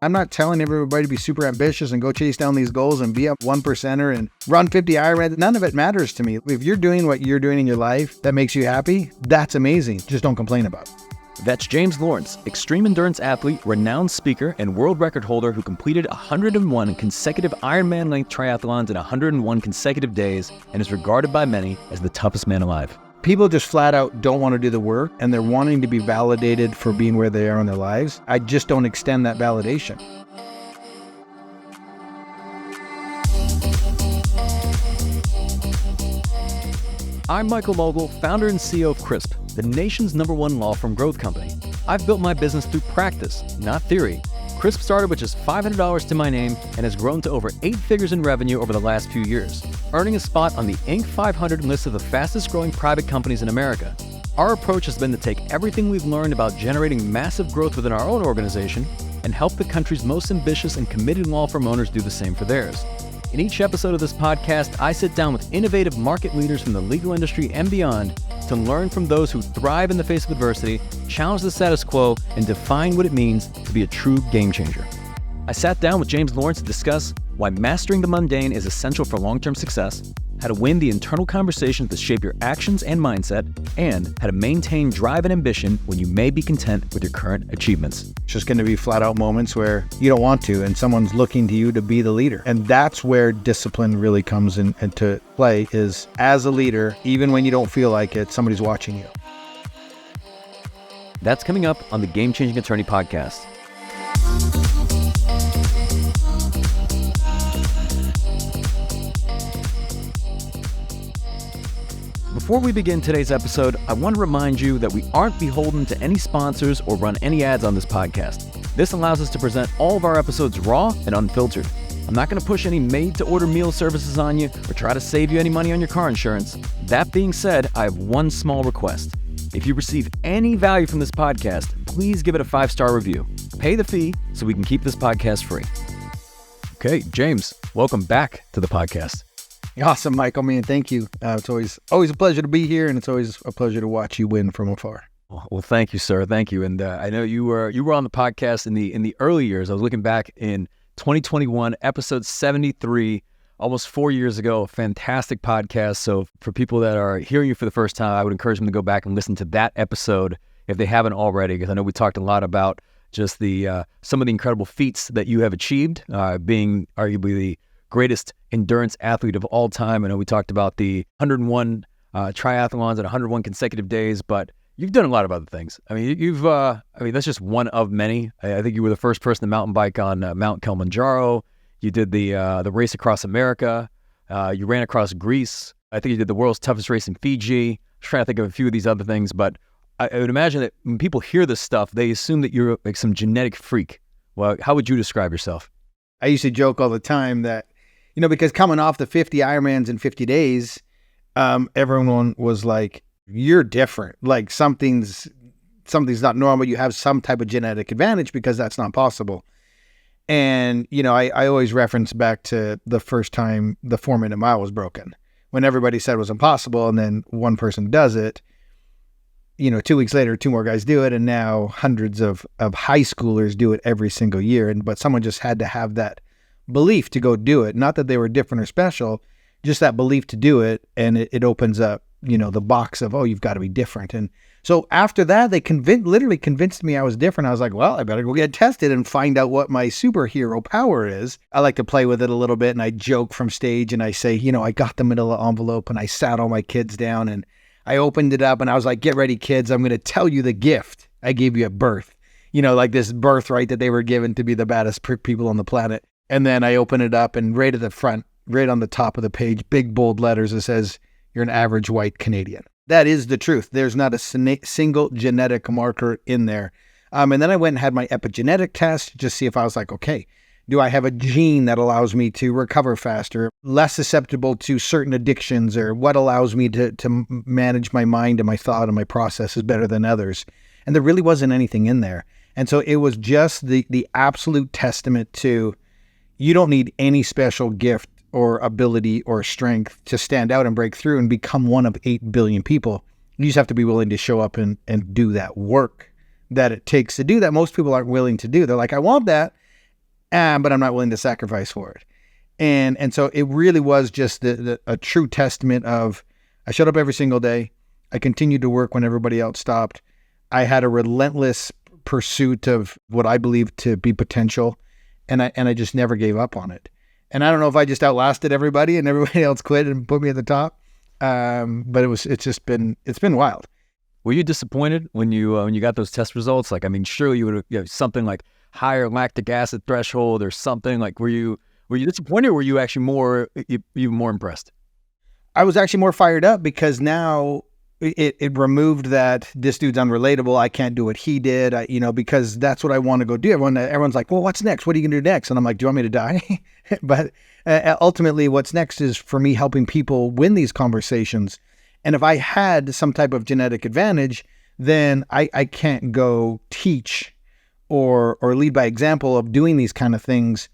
I'm not telling everybody to be super ambitious and go chase down these goals and be a 1%er and run 50 Ironmans. None of it matters to me. If you're doing what you're doing in your life that makes you happy, that's amazing. Just don't complain about it. That's James Lawrence, extreme endurance athlete, renowned speaker, and world record holder who completed 101 consecutive Ironman-length triathlons in 101 consecutive days and is regarded by many as the toughest man alive. People just flat out don't want to do the work, and they're wanting to be validated for being where they are in their lives. I just don't extend that validation. I'm Michael Mogill, founder and CEO of CRISP, the nation's #1 law firm growth company. I've built my business through practice, not theory. CRISP started with just $500 to my name and has grown to over 8 figures in revenue over the last few years, earning a spot on the Inc. 500 list of the fastest growing private companies in America. Our approach has been to take everything we've learned about generating massive growth within our own organization and help the country's most ambitious and committed law firm owners do the same for theirs. In each episode of this podcast, I sit down with innovative market leaders from the legal industry and beyond to learn from those who thrive in the face of adversity, challenge the status quo, and define what it means to be a true game changer. I sat down with James Lawrence to discuss why mastering the mundane is essential for long-term success, how to win the internal conversations that shape your actions and mindset, and how to maintain drive and ambition when you may be content with your current achievements. It's just going to be flat out moments where you don't want to, and someone's looking to you to be the leader. And that's where discipline really comes into play, is as a leader, even when you don't feel like it, somebody's watching you. That's coming up on the Game Changing Attorney podcast. Before we begin today's episode, I want to remind you that we aren't beholden to any sponsors or run any ads on this podcast. This allows us to present all of our episodes raw and unfiltered. I'm not going to push any made-to-order meal services on you or try to save you any money on your car insurance. That being said, I have one small request. If you receive any value from this podcast, please give it a 5-star review. Pay the fee so we can keep this podcast free. Okay, James, welcome back to the podcast. Awesome, Michael, man. Thank you. It's always a pleasure to be here, and it's always a pleasure to watch you win from afar. Well, thank you, sir. Thank you. And I know you were on the podcast in the early years. I was looking back in 2021, episode 73, almost 4 years ago. A fantastic podcast. So for people that are hearing you for the first time, I would encourage them to go back and listen to that episode if they haven't already, because I know we talked a lot about just the some of the incredible feats that you have achieved, being arguably the greatest endurance athlete of all time. I know we talked about the 101 triathlons and 101 consecutive days, but you've done a lot of other things. I mean, that's just one of many. I think you were the first person to mountain bike on Mount Kilimanjaro. You did the race across America. You ran across Greece. I think you did the world's toughest race in Fiji. I'm trying to think of a few of these other things, but I would imagine that when people hear this stuff, they assume that you're like some genetic freak. Well, how would you describe yourself? I used to joke all the time that, because coming off the 50 Ironmans in 50 days, everyone was like, you're different. Like something's not normal. You have some type of genetic advantage because that's not possible. And, I always reference back to the first time the 4-minute mile was broken, when everybody said it was impossible. And then one person does it, 2 weeks later, 2 more guys do it. And now hundreds of high schoolers do it every single year. But someone just had to have that belief to go do it. Not that they were different or special, just that belief to do it. And it opens up, the box of, you've got to be different. And so after that, they literally convinced me I was different. I was like, well, I better go get tested and find out what my superhero power is. I like to play with it a little bit, and I joke from stage and I say, I got the middle envelope and I sat all my kids down and I opened it up and I was like, get ready, kids. I'm going to tell you the gift I gave you at birth. Like this birthright that they were given to be the baddest people on the planet. And then I open it up, and right at the front, right on the top of the page, big bold letters, it says, you're an average white Canadian. That is the truth. There's not a single genetic marker in there. And then I went and had my epigenetic test to just see if I was like, okay, do I have a gene that allows me to recover faster, less susceptible to certain addictions, or what allows me to manage my mind and my thought and my processes better than others? And there really wasn't anything in there. And so it was just the absolute testament to, you don't need any special gift or ability or strength to stand out and break through and become one of 8 billion people. You just have to be willing to show up and do that work that it takes to do that. Most people aren't willing to do. They're like, I want that. but I'm not willing to sacrifice for it. And so it really was just a true testament of, I showed up every single day. I continued to work when everybody else stopped. I had a relentless pursuit of what I believed to be potential, and I just never gave up on it. And I don't know if I just outlasted everybody and everybody else quit and put me at the top, but it's been wild. Were you disappointed when you got those test results? Like, I mean, surely you would have, something like higher lactic acid threshold or something. Like, were you disappointed, or were you actually more impressed? I was actually more fired up because now it removed that this dude's unrelatable. I can't do what he did. Because that's what I want to go do. Everyone's like, well, what's next? What are you going to do next? And I'm like, do you want me to die? But ultimately what's next is for me helping people win these conversations. And if I had some type of genetic advantage, then I can't go teach or lead by example of doing these kind of things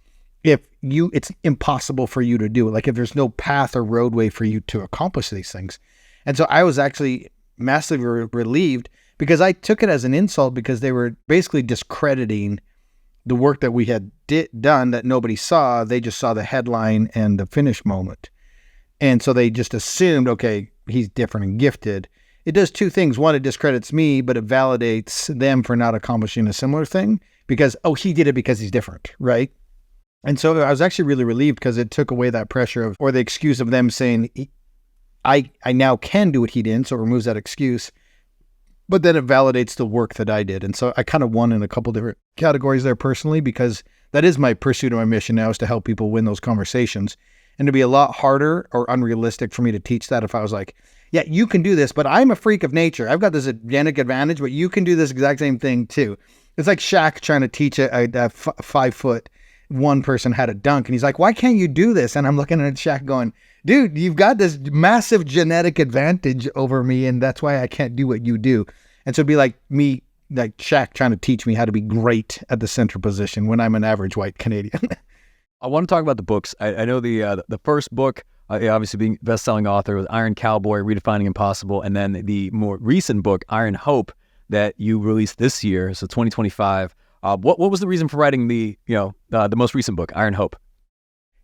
it's impossible for you to do it. Like if there's no path or roadway for you to accomplish these things. And so I was actually massively relieved because I took it as an insult because they were basically discrediting the work that we had done that nobody saw. They just saw the headline and the finish moment. And so they just assumed, okay, he's different and gifted. It does two things. One, it discredits me, but it validates them for not accomplishing a similar thing because, he did it because he's different, right? And so I was actually really relieved because it took away that pressure or the excuse of them saying, I now can do what he did, so it removes that excuse. But then it validates the work that I did. And so I kind of won in a couple different categories there personally, because that is my pursuit of my mission now, is to help people win those conversations. And it'd be a lot harder or unrealistic for me to teach that if I was like, yeah, you can do this, but I'm a freak of nature. I've got this genetic advantage, but you can do this exact same thing too. It's like Shaq trying to teach a 5'1" person how to dunk. And he's like, why can't you do this? And I'm looking at Shaq going, dude, you've got this massive genetic advantage over me, and that's why I can't do what you do. And so it'd be like me, like Shaq trying to teach me how to be great at the center position when I'm an average white Canadian. I want to talk about the books. I know the first book, obviously being best-selling author with Iron Cowboy, Redefining Impossible, and then the more recent book, Iron Hope, that you released this year, so 2025. What was the reason for writing the most recent book, Iron Hope?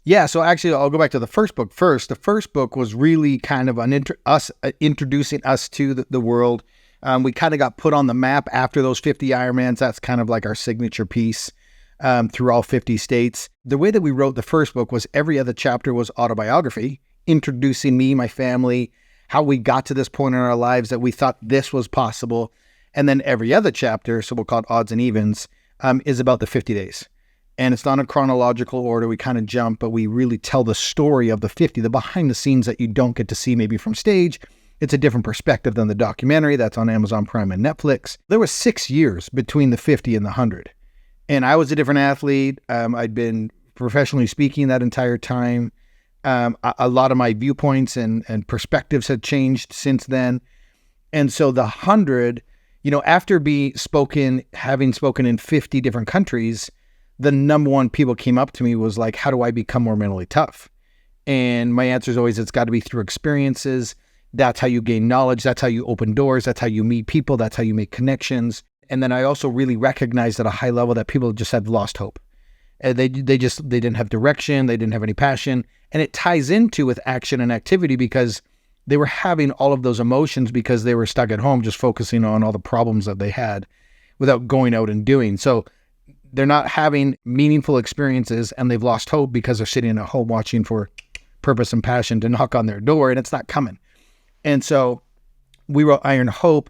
Yeah, so actually, I'll go back to the first book first. The first book was really kind of introducing us to the world. We kind of got put on the map after those 50 Ironmans. That's kind of like our signature piece through all 50 states. The way that we wrote the first book was every other chapter was autobiography, introducing me, my family, how we got to this point in our lives that we thought this was possible. And then every other chapter, so we'll call it odds and evens, is about the 50 days. And it's not in chronological order. We kind of jump, but we really tell the story of the 50, the behind the scenes that you don't get to see maybe from stage. It's a different perspective than the documentary that's on Amazon Prime and Netflix. There was 6 years between the 50 and the 100. And I was a different athlete. I'd been professionally speaking that entire time. A lot of my viewpoints and perspectives had changed since then. And so the 100, after having spoken in 50 different countries, the number one people came up to me was like, how do I become more mentally tough? And my answer is always, it's got to be through experiences. That's how you gain knowledge. That's how you open doors. That's how you meet people. That's how you make connections. And then I also really recognized at a high level that people just had lost hope. They didn't have direction. They didn't have any passion. And it ties into with action and activity because they were having all of those emotions because they were stuck at home, just focusing on all the problems that they had without going out and doing. So they're not having meaningful experiences and they've lost hope because they're sitting at home watching for purpose and passion to knock on their door and it's not coming. And so we wrote Iron Hope,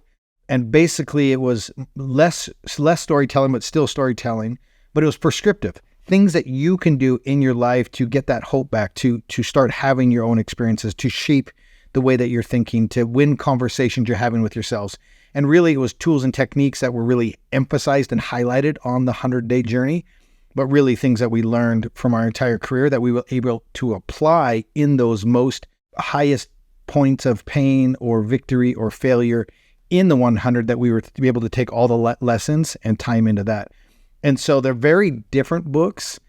and basically it was less storytelling, but still storytelling, but it was prescriptive. Things that you can do in your life to get that hope back, to start having your own experiences, to shape the way that you're thinking, to win conversations you're having with yourselves. And really it was tools and techniques that were really emphasized and highlighted on the 100-day journey, but really things that we learned from our entire career that we were able to apply in those most highest points of pain or victory or failure in the 100, that we were to be able to take all the lessons and time into that. And so they're very different books,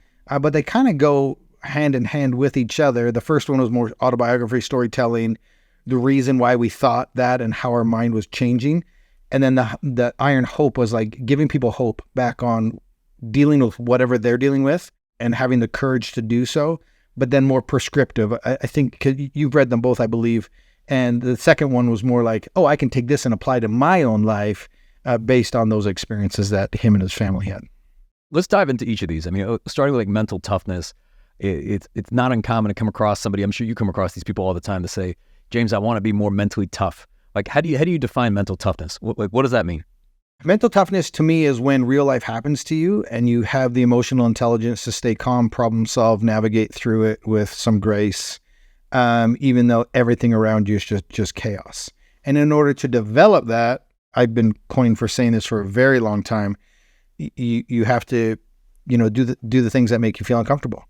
but they kind of go hand in hand with each other. The first one was more autobiography storytelling, the reason why we thought that and how our mind was changing. And then the Iron Hope was like giving people hope back on dealing with whatever they're dealing with, and having the courage to do so, but then more prescriptive. I think 'cause you've read them both, I believe. And the second one was more like, oh, I can take this and apply to my own life based on those experiences that him and his family had. Let's dive into each of these. I mean, starting with like mental toughness, it's not uncommon to come across somebody. I'm sure you come across these people all the time to say, James, I want to be more mentally tough. Like, how do you define mental toughness? What does that mean? Mental toughness to me is when real life happens to you and you have the emotional intelligence to stay calm, problem solve, navigate through it with some grace, even though everything around you is just chaos. And in order to develop that, I've been coined for saying this for a very long time. You have to, do the things that make you feel uncomfortable.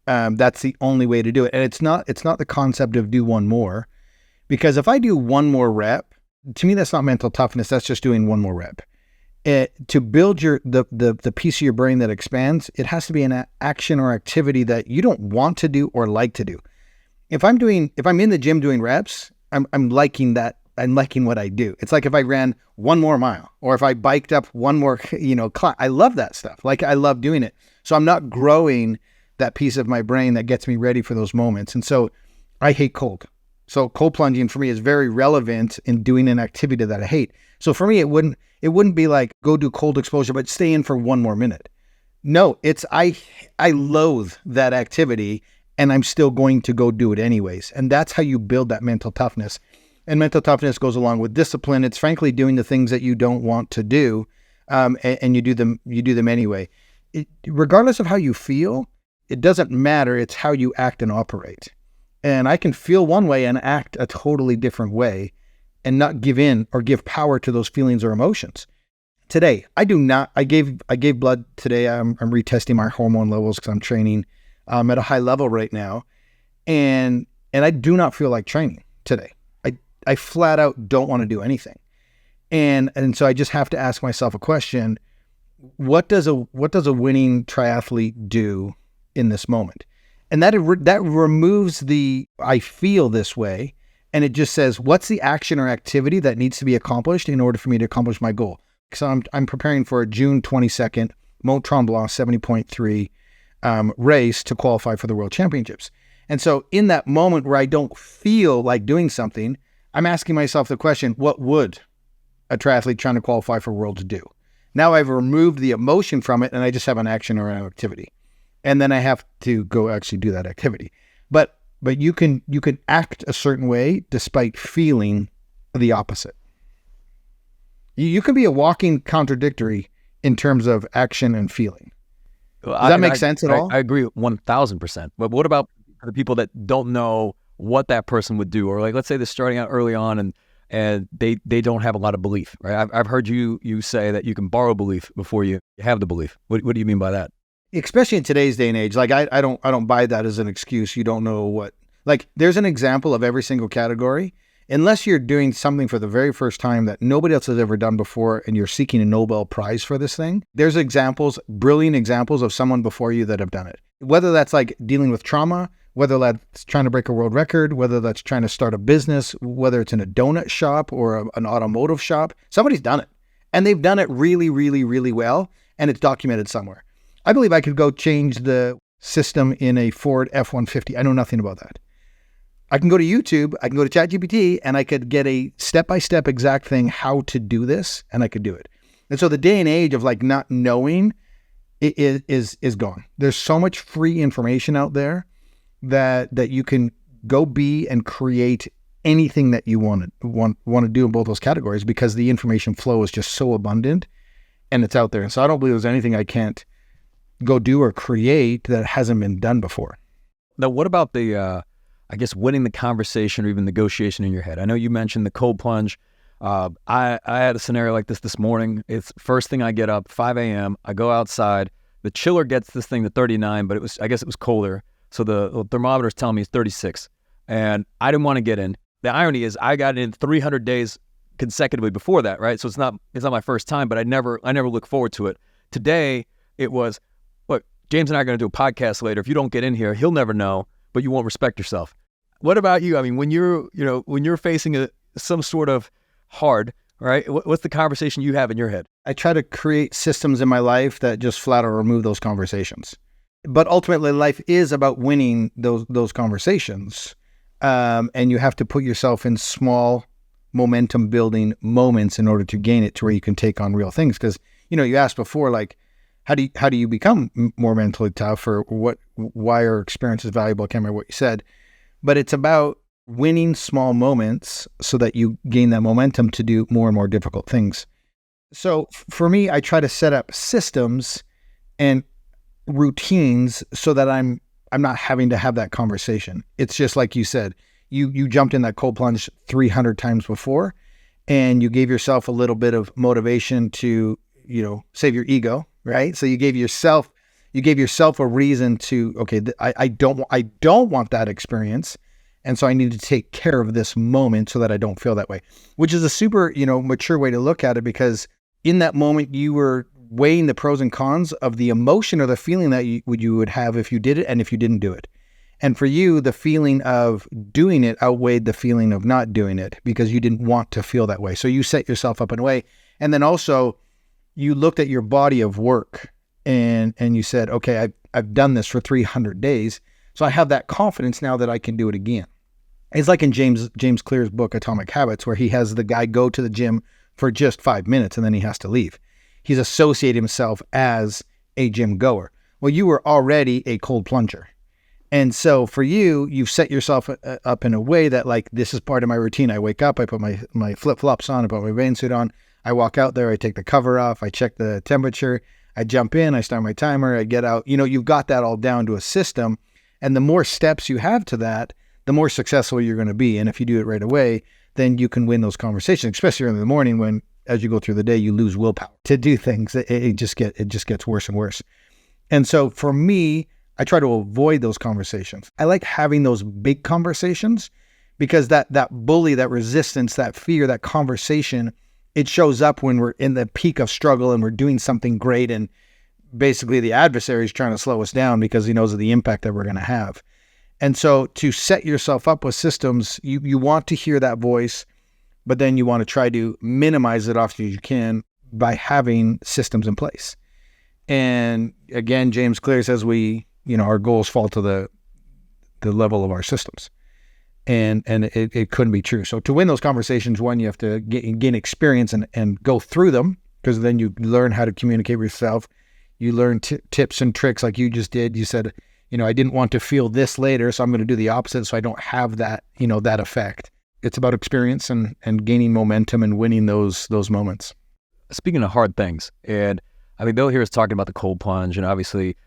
That's the only way to do it. And it's not the concept of do one more, because if I do one more rep, to me, that's not mental toughness. That's just doing one more rep. To build the piece of your brain that expands, it has to be an action or activity that you don't want to do or like to do. If I'm in the gym doing reps, I'm liking that. I'm liking what I do. It's like if I ran one more mile or if I biked up one more, climb. I love that stuff. Like I love doing it. So I'm not growing that piece of my brain that gets me ready for those moments. And so I hate cold. So cold plunging for me is very relevant in doing an activity that I hate. So for me, it wouldn't be like go do cold exposure, but stay in for one more minute. No, it's I loathe that activity and I'm still going to go do it anyways. And that's how you build that mental toughness. And mental toughness goes along with discipline. It's frankly doing the things that you don't want to do, and you do them anyway. Regardless of how you feel, it doesn't matter. It's how you act and operate. And I can feel one way and act a totally different way and not give in or give power to those feelings or emotions. Today, I do not. I gave blood today. I'm retesting my hormone levels because I'm training at a high level right now. And I do not feel like training today. I flat out don't want to do anything. And so I just have to ask myself a question. What does a winning triathlete do in this moment? And that removes the I feel this way, and it just says what's the action or activity that needs to be accomplished in order for me to accomplish my goal. So I'm preparing for a June 22nd Mont Tremblant 70.3 race to qualify for the World Championships. And so in that moment where I don't feel like doing something, I'm asking myself the question, what would a triathlete trying to qualify for Worlds do? Now I've removed the emotion from it and I just have an action or an activity. And then I have to go actually do that activity. But you can act a certain way despite feeling the opposite. You can be a walking contradictory in terms of action and feeling. Does that make sense at all? I agree 1,000%. But what about the people that don't know what that person would do? Or like, let's say they're starting out early on and they don't have a lot of belief, right? I've heard you say that you can borrow belief before you have the belief. What do you mean by that? Especially in today's day and age, like I don't buy that as an excuse. You don't know what, like there's an example of every single category. Unless you're doing something for the very first time that nobody else has ever done before and you're seeking a Nobel Prize for this thing, there's examples, brilliant examples of someone before you that have done it. Whether that's like dealing with trauma, whether that's trying to break a world record, whether that's trying to start a business, whether it's in a donut shop or an automotive shop, somebody's done it. And they've done it really, really, really well, and it's documented somewhere. I believe I could go change the system in a Ford F-150. I know nothing about that. I can go to YouTube, I can go to ChatGPT, and I could get a step-by-step exact thing how to do this, and I could do it. And so the day and age of like not knowing is gone. There's so much free information out there that you can go be and create anything that you want to do in both those categories because the information flow is just so abundant and it's out there. And so I don't believe there's anything I can't go do or create that hasn't been done before. Now, what about the I guess winning the conversation or even negotiation in your head? I know you mentioned the cold plunge. I had a scenario like this morning. It's first thing I get up, 5 a.m. I go outside. The chiller gets this thing to 39, but I guess it was colder. So the thermometer's telling me it's 36. And I didn't want to get in. The irony is I got in 300 days consecutively before that, right? So it's not my first time, but I never look forward to it. Today it was, look, James and I are going to do a podcast later. If you don't get in here, he'll never know, but you won't respect yourself. What about you? I mean, when you're facing some sort of hard, right? What's the conversation you have in your head? I try to create systems in my life that just flat out remove those conversations. But ultimately, life is about winning those conversations. And you have to put yourself in small momentum building moments in order to gain it to where you can take on real things. Because, you asked before, like, how do you become more mentally tough, or why are experiences valuable? I can't remember what you said, but it's about winning small moments so that you gain that momentum to do more and more difficult things. So for me, I try to set up systems and routines so that I'm not having to have that conversation. It's just like you said, you jumped in that cold plunge 300 times before, and you gave yourself a little bit of motivation to, save your ego, right? So you gave yourself a reason to, okay, I don't want that experience. And so I need to take care of this moment so that I don't feel that way, which is a super, mature way to look at it, because in that moment you were weighing the pros and cons of the emotion or the feeling that you would have if you did it and if you didn't do it. And for you, the feeling of doing it outweighed the feeling of not doing it because you didn't want to feel that way. So you set yourself up in a way. And then also you looked at your body of work and you said, okay, I've done this for 300 days. So I have that confidence now that I can do it again. It's like in James Clear's book, Atomic Habits, where he has the guy go to the gym for just 5 minutes and then he has to leave. He's associated himself as a gym goer. Well, you were already a cold plunger. And so for you, you've set yourself up in a way that, like, this is part of my routine. I wake up, I put my flip-flops on, I put my rain suit on, I walk out there, I take the cover off, I check the temperature, I jump in, I start my timer, I get out. You've got that all down to a system. And the more steps you have to that, the more successful you're going to be. And if you do it right away, then you can win those conversations, especially in the morning when, as you go through the day, you lose willpower to do things. It just gets worse and worse. And so for me, I try to avoid those conversations. I like having those big conversations because that bully, that resistance, that fear, that conversation, it shows up when we're in the peak of struggle and we're doing something great. And basically the adversary is trying to slow us down because he knows of the impact that we're going to have. And so to set yourself up with systems, you want to hear that voice, but then you want to try to minimize it often as you can by having systems in place. And again, James Clear says our goals fall to the level of our systems. And it couldn't be true. So to win those conversations, one, you have to gain experience and go through them, because then you learn how to communicate with yourself. You learn tips and tricks like you just did. You said, I didn't want to feel this later, so I'm going to do the opposite so I don't have that, that effect. It's about experience and gaining momentum and winning those moments. Speaking of hard things, and I mean, Bill here is talking about the cold plunge, and obviously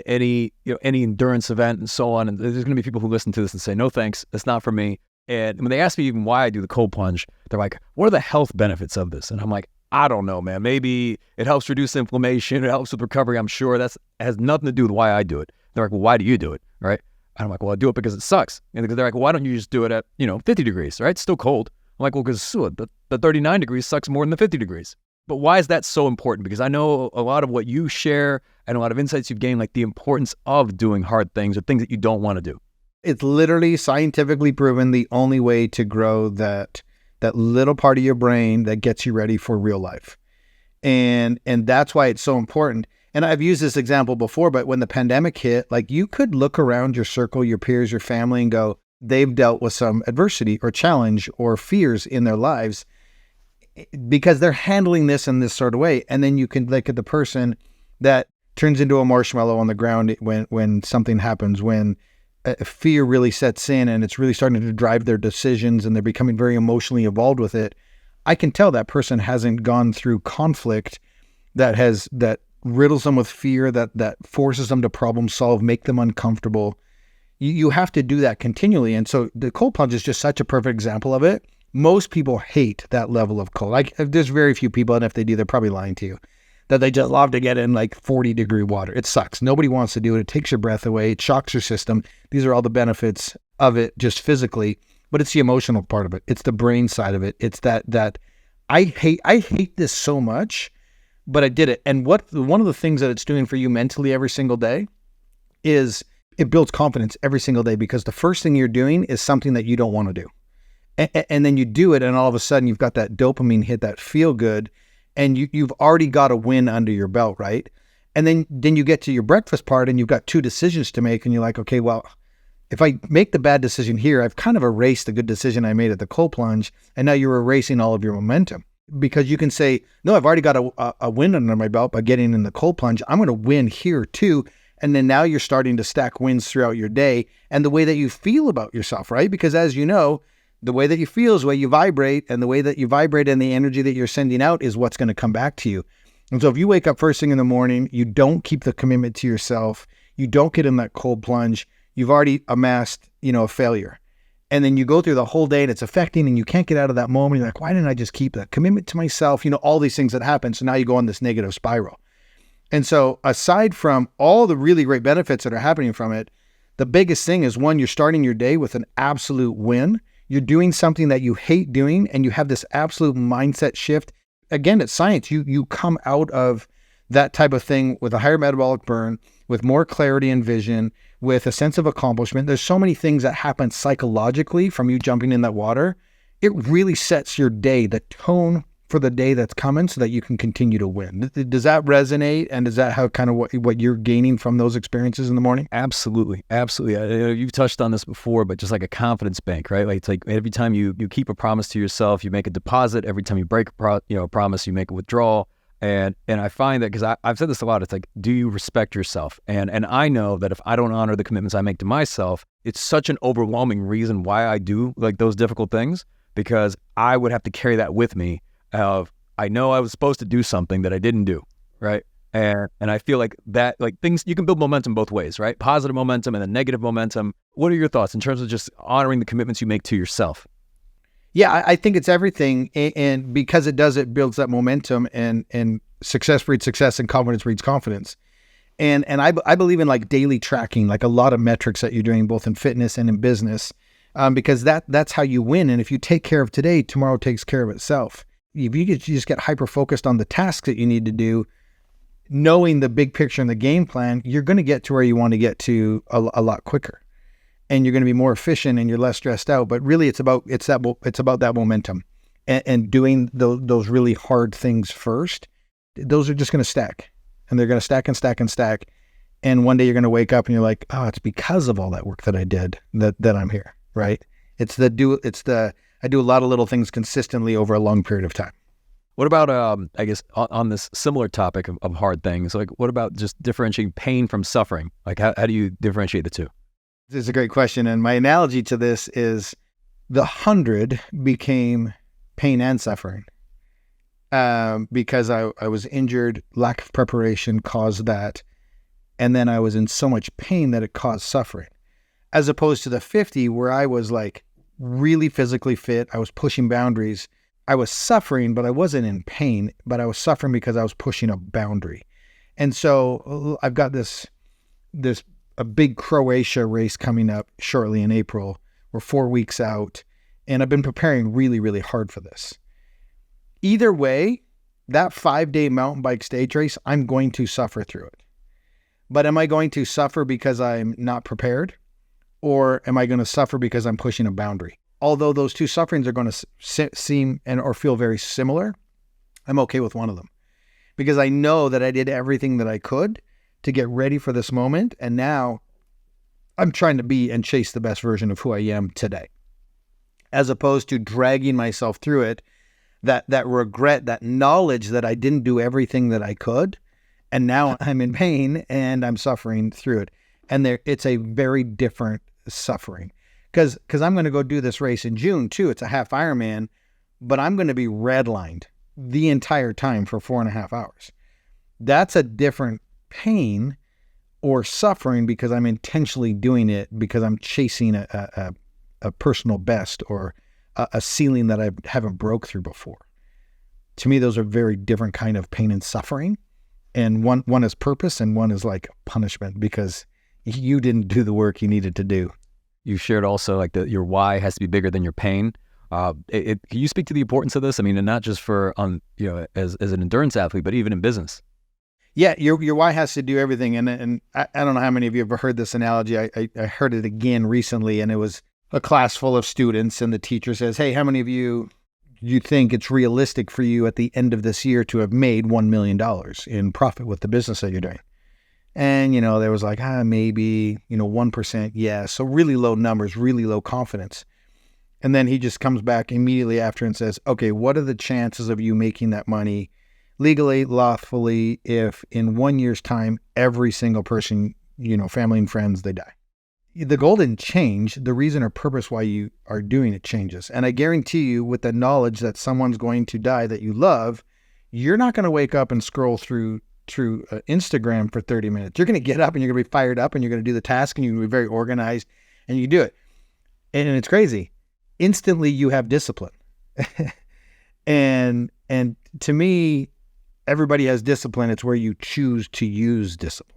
any endurance event and so on. And there's going to be people who listen to this and say, no, thanks, that's not for me. And when they ask me even why I do the cold plunge, they're like, what are the health benefits of this? And I'm like, I don't know, man. Maybe it helps reduce inflammation. It helps with recovery. I'm sure it has nothing to do with why I do it. They're like, well, why do you do it? Right? And I'm like, well, I do it because it sucks. And they're like, well, why don't you just do it at, 50 degrees, right? It's still cold. I'm like, well, because the 39 degrees sucks more than the 50 degrees. But why is that so important? Because I know a lot of what you share and a lot of insights you've gained, like the importance of doing hard things or things that you don't want to do. It's literally scientifically proven the only way to grow that little part of your brain that gets you ready for real life. And that's why it's so important. And I've used this example before, but when the pandemic hit, like, you could look around your circle, your peers, your family, and go, they've dealt with some adversity or challenge or fears in their lives because they're handling this in this sort of way. And then you can look at the person that turns into a marshmallow on the ground when something happens, when fear really sets in and it's really starting to drive their decisions and they're becoming very emotionally involved with it. I can tell that person hasn't gone through conflict that riddles them with fear, that forces them to problem solve, make them uncomfortable. You have to do that continually. And so the cold plunge is just such a perfect example of it. Most people hate that level of cold. Like, there's very few people, and if they do, they're probably lying to you, that they just love to get in like 40-degree water. It sucks. Nobody wants to do it. It takes your breath away. It shocks your system. These are all the benefits of it just physically, but it's the emotional part of it. It's the brain side of it. It's that I hate this so much, but I did it. And one of the things that it's doing for you mentally every single day is it builds confidence every single day, because the first thing you're doing is something that you don't want to do. And then you do it, and all of a sudden you've got that dopamine hit, that feel good, and you've already got a win under your belt, right? And then you get to your breakfast part and you've got two decisions to make. And you're like, okay, well, if I make the bad decision here, I've kind of erased the good decision I made at the cold plunge. And now you're erasing all of your momentum, because you can say, no, I've already got a win under my belt by getting in the cold plunge. I'm going to win here too. And then now you're starting to stack wins throughout your day and the way that you feel about yourself, right? Because as you know, the way that you feel is the way you vibrate, and the way that you vibrate and the energy that you're sending out is what's going to come back to you. And so if you wake up first thing in the morning, you don't keep the commitment to yourself, you don't get in that cold plunge, you've already amassed, a failure. And then you go through the whole day and it's affecting and you can't get out of that moment. You're like, why didn't I just keep the commitment to myself? All these things that happen. So now you go on this negative spiral. And so aside from all the really great benefits that are happening from it, the biggest thing is, one, you're starting your day with an absolute win. You're doing something that you hate doing, and you have this absolute mindset shift. Again, it's science. You come out of that type of thing with a higher metabolic burn, with more clarity and vision, with a sense of accomplishment. There's so many things that happen psychologically from you jumping in that water. It really sets your day, the tone for the day that's coming, so that you can continue to win. Does that resonate? And is that how kind of what you're gaining from those experiences in the morning? Absolutely. Absolutely. You've touched on this before, but just like a confidence bank, right? Like, it's like every time you keep a promise to yourself, you make a deposit. Every time you break a promise, you make a withdrawal. And I find that, because I've said this a lot, it's like, do you respect yourself? And I know that if I don't honor the commitments I make to myself, it's such an overwhelming reason why I do like those difficult things, because I would have to carry that with me of, I know I was supposed to do something that I didn't do, right? And I feel like that, like, things, you can build momentum both ways, right? Positive momentum and then negative momentum. What are your thoughts in terms of just honoring the commitments you make to yourself? Yeah, I think it's everything. And because it builds that momentum, and success breeds success and confidence breeds confidence. And I believe in like daily tracking, like a lot of metrics that you're doing both in fitness and in business, because that's how you win. And if you take care of today, tomorrow takes care of itself. If you just get hyper-focused on the tasks that you need to do, knowing the big picture and the game plan, you're going to get to where you want to get to a lot quicker. And you're going to be more efficient and you're less stressed out. But really it's about that momentum and doing those really hard things first. Those are just going to stack, and they're going to stack and stack and stack. And one day you're going to wake up and you're like, oh, it's because of all that work that I did that I'm here, right? I do a lot of little things consistently over a long period of time. What about, I guess, on this similar topic of hard things, like, what about just differentiating pain from suffering? Like, how do you differentiate the two? This is a great question. And my analogy to this is the 100 became pain and suffering, because I was injured, lack of preparation caused that. And then I was in so much pain that it caused suffering, as opposed to the 50 where I was like really physically fit. I was pushing boundaries. I was suffering, but I wasn't in pain, but I was suffering because I was pushing a boundary. And so I've got a big Croatia race coming up shortly in April. We're 4 weeks out, and I've been preparing really, really hard for this. Either way, that 5-day mountain bike stage race, I'm going to suffer through it. But am I going to suffer because I'm not prepared? Or am I going to suffer because I'm pushing a boundary? Although those two sufferings are going to seem or feel very similar, I'm okay with one of them, because I know that I did everything that I could to get ready for this moment. And now I'm trying to be and chase the best version of who I am today, as opposed to dragging myself through it, that regret, that knowledge that I didn't do everything that I could. And now I'm in pain and I'm suffering through it. And it's a very different suffering, because I'm going to go do this race in June too. It's a half Ironman, but I'm going to be redlined the entire time for 4.5 hours. That's a different pain or suffering, because I'm intentionally doing it because I'm chasing a personal best or a ceiling that I haven't broke through before. To me, those are very different kind of pain and suffering. And one is purpose and one is like punishment, because you didn't do the work you needed to do. You shared also like your why has to be bigger than your pain. Can you speak to the importance of this? I mean, and not just for as an endurance athlete, but even in business. Yeah, your why has to do everything. And I don't know how many of you have ever heard this analogy. I heard it again recently, and it was a class full of students, and the teacher says, hey, how many of you you think it's realistic for you at the end of this year to have made $1 million in profit with the business that you're doing? And, there was like, maybe, 1%. Yeah. So really low numbers, really low confidence. And then he just comes back immediately after and says, okay, what are the chances of you making that money legally, lawfully, if in 1 year's time, every single person, family and friends, they die? The goal didn't change. The reason or purpose why you are doing it changes. And I guarantee you, with the knowledge that someone's going to die that you love, you're not going to wake up and scroll through Instagram for 30 minutes. You're going to get up and you're going to be fired up and you're going to do the task and you're going to be very organized and you do it. And it's crazy. Instantly you have discipline. and to me, everybody has discipline. It's where you choose to use discipline.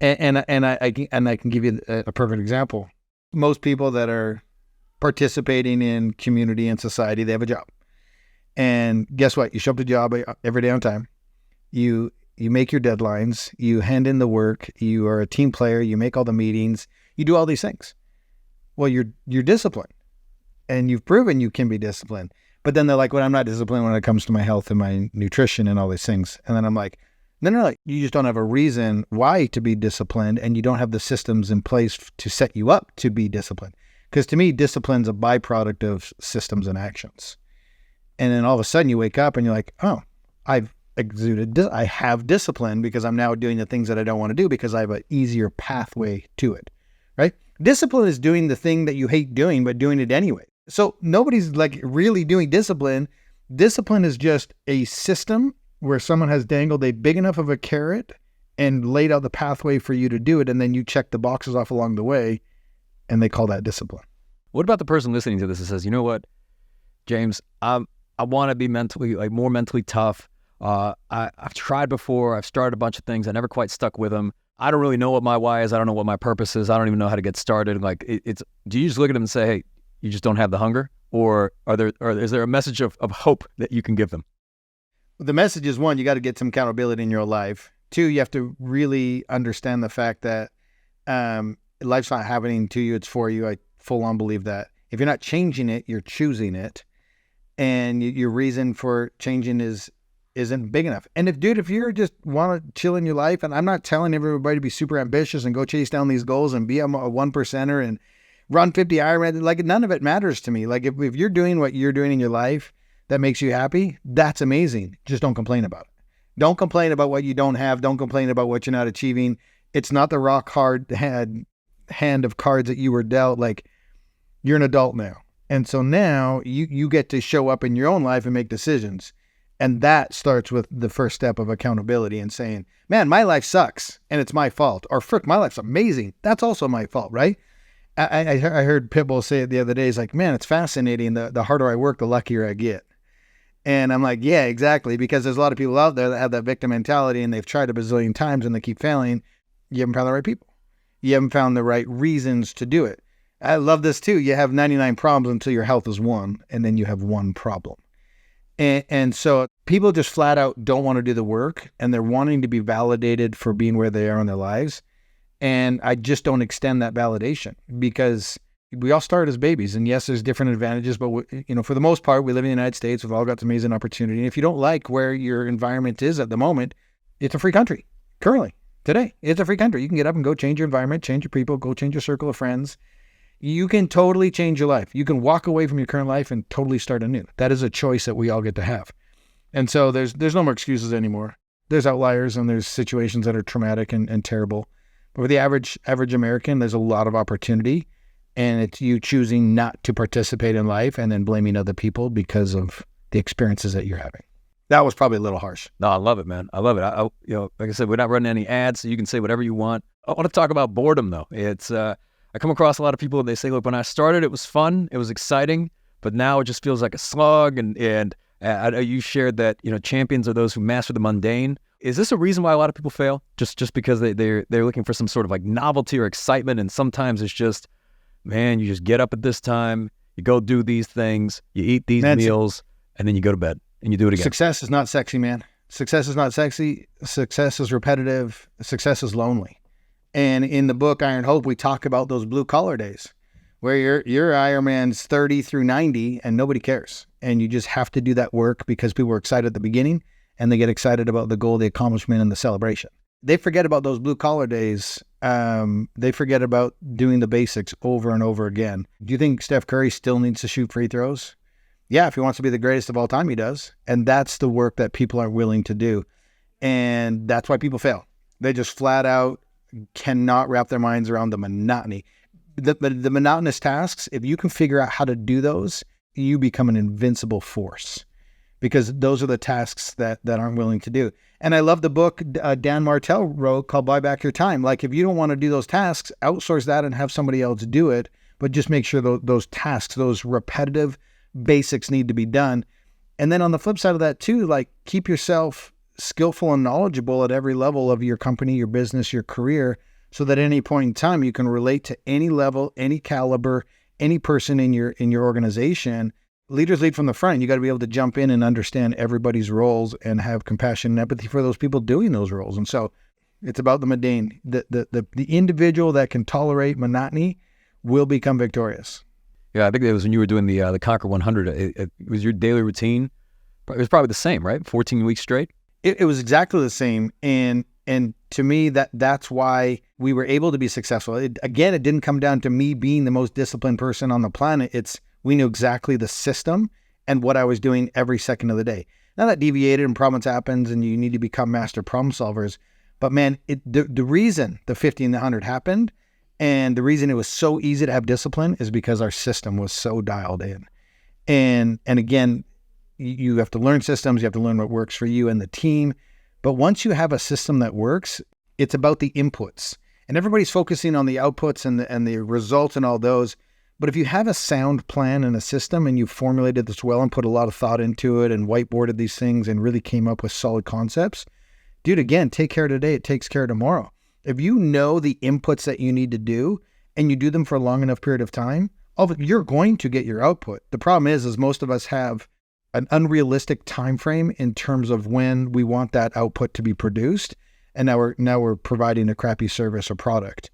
And I can give you a perfect example. Most people that are participating in community and society, they have a job. And guess what? You show up to the job every day on time. You make your deadlines. You hand in the work. You are a team player. You make all the meetings. You do all these things. Well, you're disciplined, and you've proven you can be disciplined. But then they're like, well, I'm not disciplined when it comes to my health and my nutrition and all these things. And then I'm like, no, you just don't have a reason why to be disciplined, and you don't have the systems in place to set you up to be disciplined. Because to me, discipline's a byproduct of systems and actions. And then all of a sudden you wake up and you're like, oh, I have discipline because I'm now doing the things that I don't want to do because I have an easier pathway to it, right? Discipline is doing the thing that you hate doing, but doing it anyway. So nobody's like really doing discipline. Discipline is just a system where someone has dangled a big enough of a carrot and laid out the pathway for you to do it. And then you check the boxes off along the way, and they call that discipline. What about the person listening to this that says, you know what, James, I want to be more mentally tough. I've tried before. I've started a bunch of things. I never quite stuck with them. I don't really know what my why is. I don't know what my purpose is. I don't even know how to get started. Do you just look at them and say, hey, you just don't have the hunger? Or is there a message of hope that you can give them? The message is, one, you got to get some accountability in your life. Two, you have to really understand the fact that life's not happening to you. It's for you. I full on believe that. If you're not changing it, you're choosing it. And your reason for changing isn't big enough. And if you just want to chill in your life, and I'm not telling everybody to be super ambitious and go chase down these goals and be a 1%er and run 50 Ironmans, like none of it matters to me. Like if you're doing what you're doing in your life that makes you happy, that's amazing. Just don't complain about it. Don't complain about what you don't have. Don't complain about what you're not achieving. It's not the rock hard hand of cards that you were dealt. Like, you're an adult now. And so now you get to show up in your own life and make decisions. And that starts with the first step of accountability and saying, man, my life sucks and it's my fault. Or frick, my life's amazing. That's also my fault, right? I heard Pitbull say it the other day. He's like, man, it's fascinating. The harder I work, the luckier I get. And I'm like, yeah, exactly. Because there's a lot of people out there that have that victim mentality and they've tried a bazillion times and they keep failing. You haven't found the right people. You haven't found the right reasons to do it. I love this too. You have 99 problems until your health is one, and then you have one problem. And so people just flat out don't want to do the work, and they're wanting to be validated for being where they are in their lives. And I just don't extend that validation, because we all start as babies. And yes, there's different advantages, but for the most part, we live in the United States. We've all got some amazing opportunity. And if you don't like where your environment is at the moment, it's a free country. Currently, today, it's a free country. You can get up and go change your environment, change your people, go change your circle of friends. You can totally change your life. You can walk away from your current life and totally start anew. That is a choice that we all get to have. And so there's no more excuses anymore. There's outliers and there's situations that are traumatic and terrible. But for the average American, there's a lot of opportunity, and it's you choosing not to participate in life and then blaming other people because of the experiences that you're having. That was probably a little harsh. No, I love it, man. I love it. Like I said, we're not running any ads, so you can say whatever you want. I want to talk about boredom, though. It's I come across a lot of people and they say, look, when I started, it was fun, it was exciting, but now it just feels like a slog. And I know you shared that, champions are those who master the mundane. Is this a reason why a lot of people fail? Just because they're looking for some sort of like novelty or excitement, and sometimes it's just, man, you just get up at this time, you go do these things, you eat these meals, and then you go to bed and you do it again. Success is not sexy, man. Success is not sexy. Success is repetitive. Success is lonely. And in the book, Iron Hope, we talk about those blue collar days where your Ironman's 30 through 90 and nobody cares. And you just have to do that work because people are excited at the beginning and they get excited about the goal, the accomplishment, and the celebration. They forget about those blue collar days. They forget about doing the basics over and over again. Do you think Steph Curry still needs to shoot free throws? Yeah, if he wants to be the greatest of all time, he does. And that's the work that people aren't willing to do. And that's why people fail. They just flat out cannot wrap their minds around the monotony. The monotonous tasks, if you can figure out how to do those, you become an invincible force, because those are the tasks that aren't willing to do. And I love the book Dan Martell wrote called Buy Back Your Time. Like, if you don't want to do those tasks, outsource that and have somebody else do it, but just make sure those tasks, those repetitive basics need to be done. And then on the flip side of that too, like, keep yourself skillful and knowledgeable at every level of your company, your business, your career, so that at any point in time you can relate to any level, any caliber, any person in your organization. Leaders lead from the front. You got to be able to jump in and understand everybody's roles and have compassion and empathy for those people doing those roles. And so it's about the mundane. The individual that can tolerate monotony will become victorious. Yeah, I think it was when you were doing the Conquer 100. It was your daily routine. It was probably the same, right? 14 weeks straight. It was exactly the same. And to me, that's why we were able to be successful. It didn't come down to me being the most disciplined person on the planet. We knew exactly the system and what I was doing every second of the day. Now that deviated and problems happens and you need to become master problem solvers. But man, the reason the 50 and the 100 happened, and the reason it was so easy to have discipline, is because our system was so dialed in. And again, you have to learn systems. You have to learn what works for you and the team. But once you have a system that works, it's about the inputs. And everybody's focusing on the outputs and the results and all those. But if you have a sound plan and a system and you formulated this well and put a lot of thought into it and whiteboarded these things and really came up with solid concepts, dude, again, take care of today, it takes care of tomorrow. If you know the inputs that you need to do and you do them for a long enough period of time, you're going to get your output. The problem is most of us have an unrealistic time frame in terms of when we want that output to be produced. And now we're providing a crappy service or product.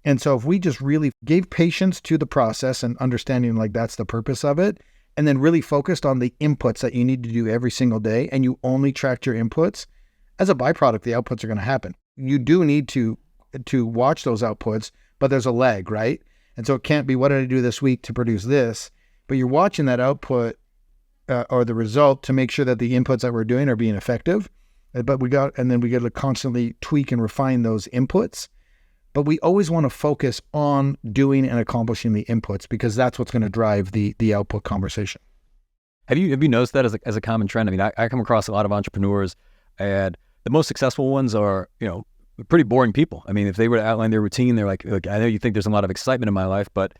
And so if we just really gave patience to the process and understanding like that's the purpose of it, and then really focused on the inputs that you need to do every single day, and you only tracked your inputs, as a byproduct, the outputs are going to happen. You do need to watch those outputs, but there's a lag, right? And so it can't be, what did I do this week to produce this? But you're watching that output or the result to make sure that the inputs that we're doing are being effective. But we got to constantly tweak and refine those inputs. But we always want to focus on doing and accomplishing the inputs, because that's what's going to drive the output conversation. Have you noticed that as a common trend? I mean, I come across a lot of entrepreneurs, and the most successful ones are, pretty boring people. I mean, if they were to outline their routine, they're like, look, I know you think there's a lot of excitement in my life, but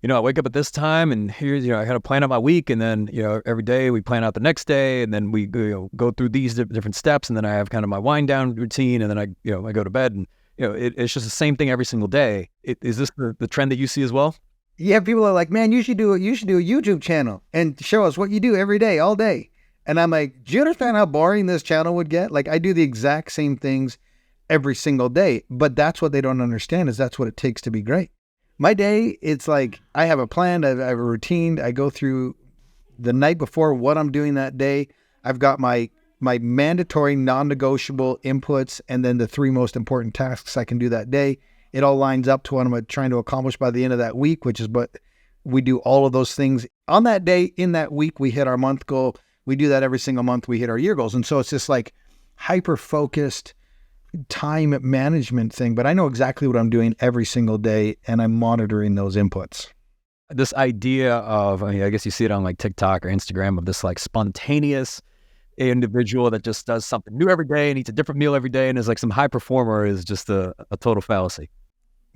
I wake up at this time, and here's, I got to plan out my week, and then, every day we plan out the next day, and then we go through these different steps, and then I have kind of my wind down routine, and then I go to bed, and it's just the same thing every single day. Is this the trend that you see as well? Yeah, people are like, man, you should do a YouTube channel and show us what you do every day, all day. And I'm like, do you understand how boring this channel would get? Like, I do the exact same things every single day, but that's what they don't understand, is that's what it takes to be great. My day, it's like, I have a plan, I have a routine. I go through the night before what I'm doing that day. I've got my mandatory non-negotiable inputs, and then the 3 most important tasks I can do that day. It all lines up to what I'm trying to accomplish by the end of that week, which is what we do all of those things on that day. In that week, we hit our month goal. We do that every single month. We hit our year goals. And so it's just like hyper-focused time management thing, but I know exactly what I'm doing every single day, and I'm monitoring those inputs. This idea of, I guess you see it on like TikTok or Instagram, of this like spontaneous individual that just does something new every day and eats a different meal every day and is like some high performer, is just a total fallacy.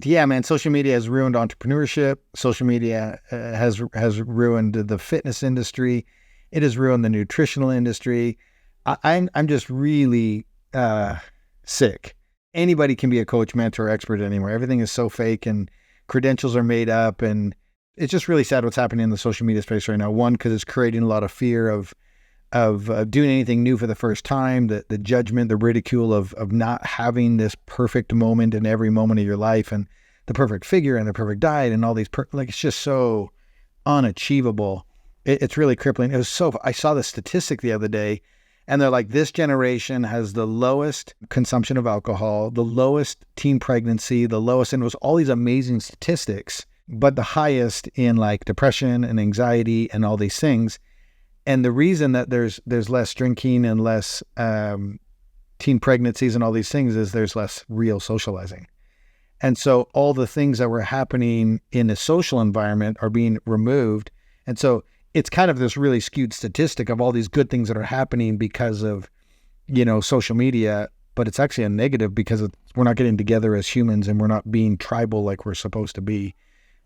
Yeah, man. Social media has ruined entrepreneurship. Social media has ruined the fitness industry. It has ruined the nutritional industry. I'm just really sick. Anybody can be a coach, mentor, expert anymore. Everything is so fake, and credentials are made up, and it's just really sad what's happening in the social media space right now. One, because it's creating a lot of fear of doing anything new for the first time, the judgment, the ridicule of not having this perfect moment in every moment of your life. And the perfect figure and the perfect diet and all these, like, it's just so unachievable. It's really crippling. I saw the statistic the other day, and they're like, this generation has the lowest consumption of alcohol, the lowest teen pregnancy, the lowest, and it was all these amazing statistics, but the highest in like depression and anxiety and all these things. And the reason that there's less drinking and less teen pregnancies and all these things is there's less real socializing. And so all the things that were happening in the social environment are being removed. And so it's kind of this really skewed statistic of all these good things that are happening because of, social media, but it's actually a negative because we're not getting together as humans and we're not being tribal like we're supposed to be.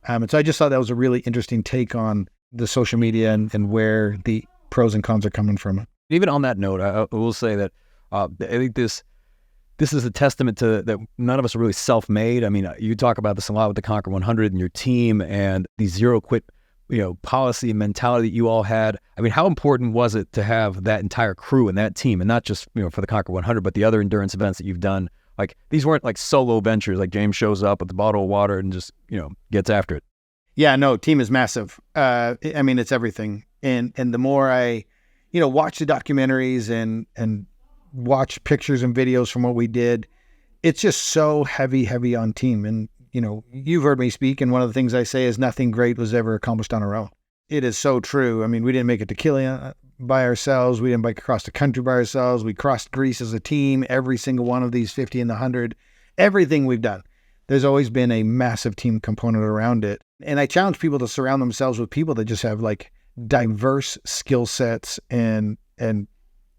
And so I just thought that was a really interesting take on the social media and where the pros and cons are coming from. Even on that note, I will say that I think this is a testament to that none of us are really self-made. I mean, you talk about this a lot with the Conquer 100 and your team and the zero quit, policy and mentality that you all had. I mean, how important was it to have that entire crew and that team, and not just, for the Conquer 100, but the other endurance events that you've done? Like, these weren't like solo ventures, like James shows up with a bottle of water and just, gets after it. Yeah, no, team is massive. I mean, it's everything. And the more I, watch the documentaries and watch pictures and videos from what we did, it's just so heavy on team. And, you've heard me speak, and one of the things I say is nothing great was ever accomplished on our own. It is so true. I mean, we didn't make it to Killian by ourselves. We didn't bike across the country by ourselves. We crossed Greece as a team, every single one of these 50 and the 100, everything we've done. There's always been a massive team component around it. And I challenge people to surround themselves with people that just have like diverse skill sets and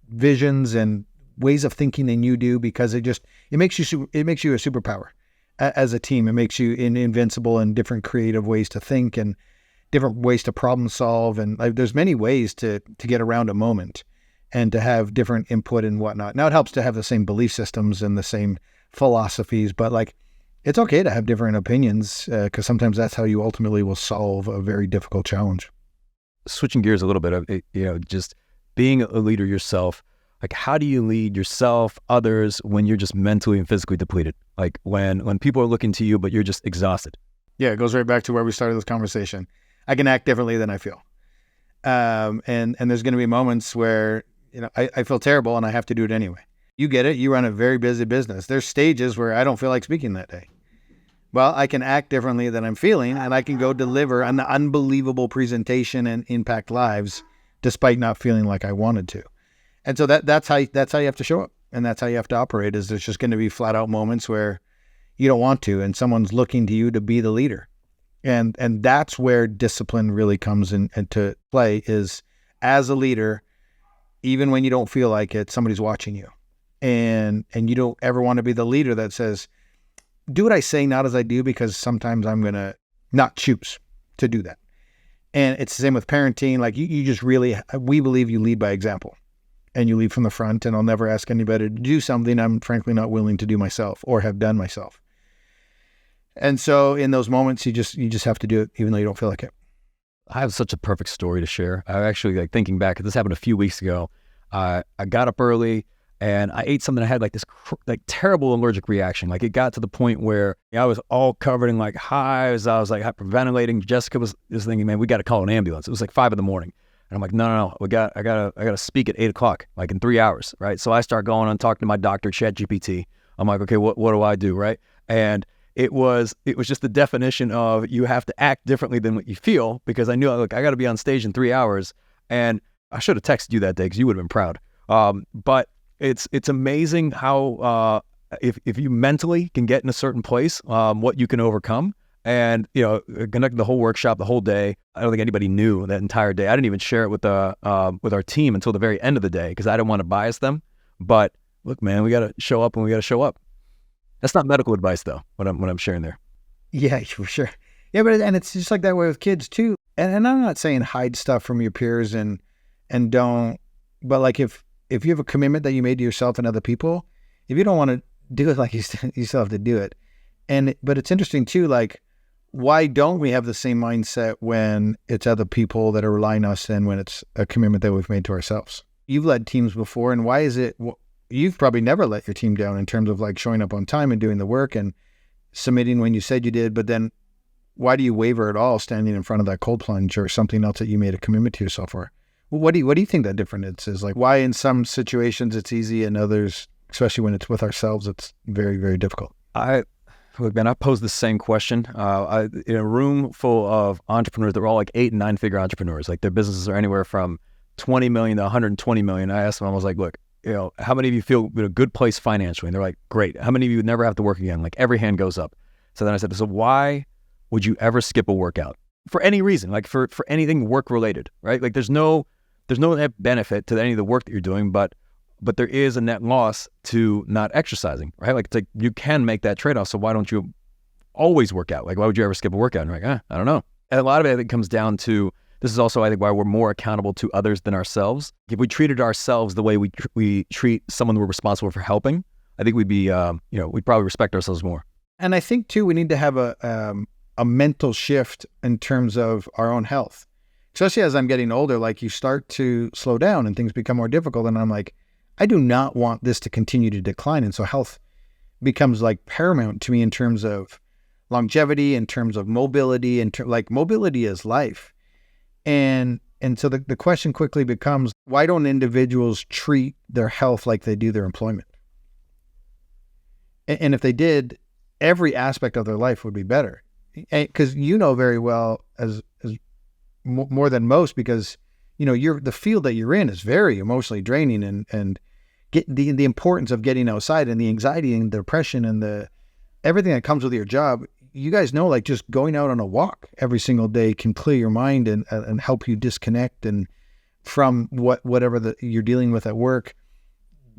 visions and ways of thinking than you do, because it makes you a superpower as a team. It makes you invincible in different creative ways to think and different ways to problem solve. And there's many ways to get around a moment and to have different input and whatnot. Now, it helps to have the same belief systems and the same philosophies, but like, it's okay to have different opinions because sometimes that's how you ultimately will solve a very difficult challenge. Switching gears a little bit, just being a leader yourself, like, how do you lead yourself, others, when you're just mentally and physically depleted? Like when people are looking to you, but you're just exhausted. Yeah, it goes right back to where we started this conversation. I can act differently than I feel. And there's going to be moments where, I feel terrible and I have to do it anyway. You get it. You run a very busy business. There's stages where I don't feel like speaking that day. Well, I can act differently than I'm feeling, and I can go deliver an unbelievable presentation and impact lives despite not feeling like I wanted to. And so that's how you have to show up, and that's how you have to operate. Is there's just going to be flat out moments where you don't want to, and someone's looking to you to be the leader. And that's where discipline really comes into play, is as a leader, even when you don't feel like it, somebody's watching you. And you don't ever want to be the leader that says, do what I say, not as I do, because sometimes I'm going to not choose to do that. And it's the same with parenting. Like you just really, we believe you lead by example, and you lead from the front, and I'll never ask anybody to do something I'm frankly not willing to do myself or have done myself. And so in those moments, you just have to do it, even though you don't feel like it. I have such a perfect story to share. I actually, thinking back, this happened a few weeks ago. I got up early and I ate something. I had this terrible allergic reaction. Like, it got to the point where I was all covered in hives. I was hyperventilating. Jessica was thinking, man, we got to call an ambulance. It was 5 a.m. And I'm like, no, I gotta speak at 8 o'clock, in 3 hours, right? So I start going on talking to my doctor, ChatGPT. I'm like, okay, what do I do, right? And it was just the definition of, you have to act differently than what you feel, because I knew, I got to be on stage in 3 hours, and I should have texted you that day because you would have been proud. But it's amazing how if you mentally can get in a certain place, what you can overcome. And conducting the whole workshop, the whole day, I don't think anybody knew that entire day. I didn't even share it with our team until the very end of the day, because I didn't want to bias them. But look, man, we got to show up, and we got to show up. That's not medical advice, though, what I'm sharing there. Yeah, for sure. Yeah, and it's just like that way with kids too. And I'm not saying hide stuff from your peers and don't, but if you have a commitment that you made to yourself and other people, if you don't want to do it, you still have to do it. But it's interesting too, why don't we have the same mindset when it's other people that are relying on us and when it's a commitment that we've made to ourselves? You've led teams before, and why is it you've probably never let your team down in terms of showing up on time and doing the work, and submitting when you said you did, but then why do you waver at all standing in front of that cold plunge or something else that you made a commitment to yourself for? What do you think that difference is? Like, why in some situations it's easy and others, especially when it's with ourselves, it's very, very difficult? Look, man, I posed the same question. In a room full of entrepreneurs that were all like 8 and 9 figure entrepreneurs, like their businesses are anywhere from 20 million to 120 million. I asked them, I was like, look, how many of you feel in a good place financially? And they're like, great. How many of you would never have to work again? Like every hand goes up. So then I said, so why would you ever skip a workout? For any reason, like for anything work related, right? Like there's no net benefit to any of the work that you're doing, but there is a net loss to not exercising, right? Like it's like you can make that trade-off. So why don't you always work out? Like why would you ever skip a workout? And you're like, I don't know. And a lot of it, I think, comes down to, this is also, I think, why we're more accountable to others than ourselves. If we treated ourselves the way we treat someone we're responsible for helping, I think we'd be, we'd probably respect ourselves more. And I think too, we need to have a mental shift in terms of our own health, especially as I'm getting older. Like you start to slow down and things become more difficult, and I'm like, I do not want this to continue to decline. And so health becomes like paramount to me in terms of longevity, in terms of mobility, like mobility is life. And so the question quickly becomes, why don't individuals treat their health like they do their employment? And if they did, every aspect of their life would be better. Because you know very well, as more than most, because the field that you're in is very emotionally draining, and get the importance of getting outside and the anxiety and the depression and the everything that comes with your job. You guys know, like just going out on a walk every single day can clear your mind and help you disconnect and from whatever you're dealing with at work.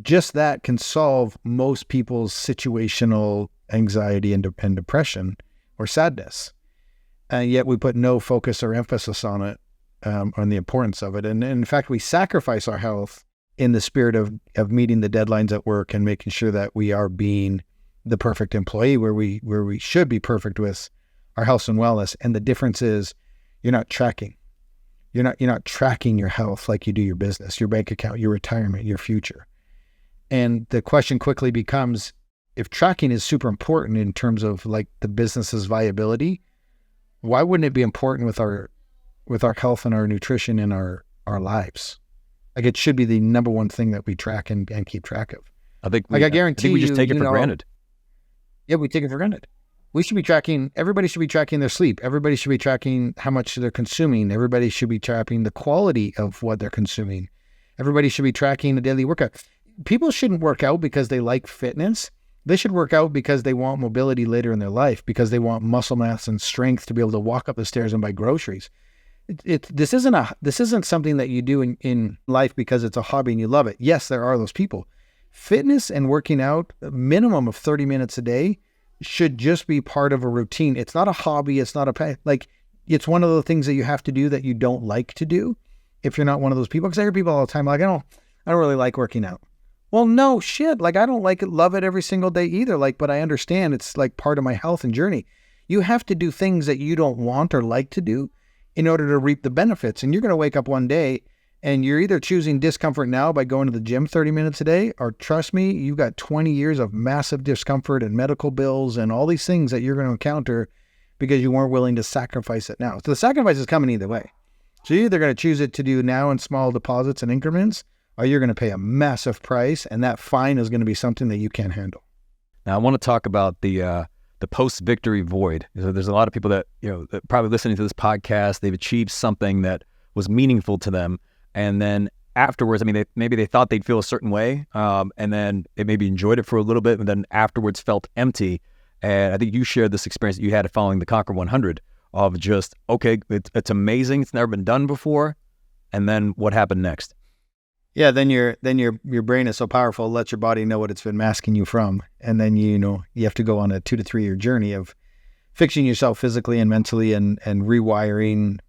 Just that can solve most people's situational anxiety and depression or sadness. And yet we put no focus or emphasis on it, on the importance of it. And in fact, we sacrifice our health in the spirit of meeting the deadlines at work and making sure that we are being the perfect employee where we should be perfect with our health and wellness. And the difference is you're not tracking. You're not tracking your health like you do your business, your bank account, your retirement, your future. And the question quickly becomes, if tracking is super important in terms of like the business's viability, why wouldn't it be important with our health and our nutrition and our lives? Like it should be the number one thing that we track and keep track of. I think I guarantee we just take it for granted. Yeah, we take it for granted. We should be tracking, everybody should be tracking their sleep. Everybody should be tracking how much they're consuming. Everybody should be tracking the quality of what they're consuming. Everybody should be tracking the daily workout. People shouldn't work out because they like fitness. They should work out because they want mobility later in their life, because they want muscle mass and strength to be able to walk up the stairs and buy groceries. This isn't something that you do in life because it's a hobby and you love it. Yes, there are those people. Fitness and working out, a minimum of 30 minutes a day, should just be part of a routine. It's not a hobby. It's not it's one of the things that you have to do that you don't like to do if you're not one of those people. Because I hear people all the time like, I don't really like working out. Well, no shit. Like I don't love it every single day either. But I understand it's like part of my health and journey. You have to do things that you don't want or like to do in order to reap the benefits. And you're going to wake up one day and you're either choosing discomfort now by going to the gym 30 minutes a day, or trust me, you've got 20 years of massive discomfort and medical bills and all these things that you're going to encounter because you weren't willing to sacrifice it now. So the sacrifice is coming either way. So you're either going to choose it to do now in small deposits and increments, or you're going to pay a massive price, and that fine is going to be something that you can't handle. Now I want to talk about the post-victory void. So there's a lot of people that, that probably listening to this podcast, they've achieved something that was meaningful to them. And then afterwards, maybe they thought they'd feel a certain way, and then they maybe enjoyed it for a little bit, and then afterwards felt empty. And I think you shared this experience that you had following the Conquer 100 of just, okay, it's amazing, it's never been done before, and then what happened next? Yeah, then your brain is so powerful, it lets your body know what it's been masking you from, and then you have to go on a 2 to 3 year journey of fixing yourself physically and mentally, and rewiring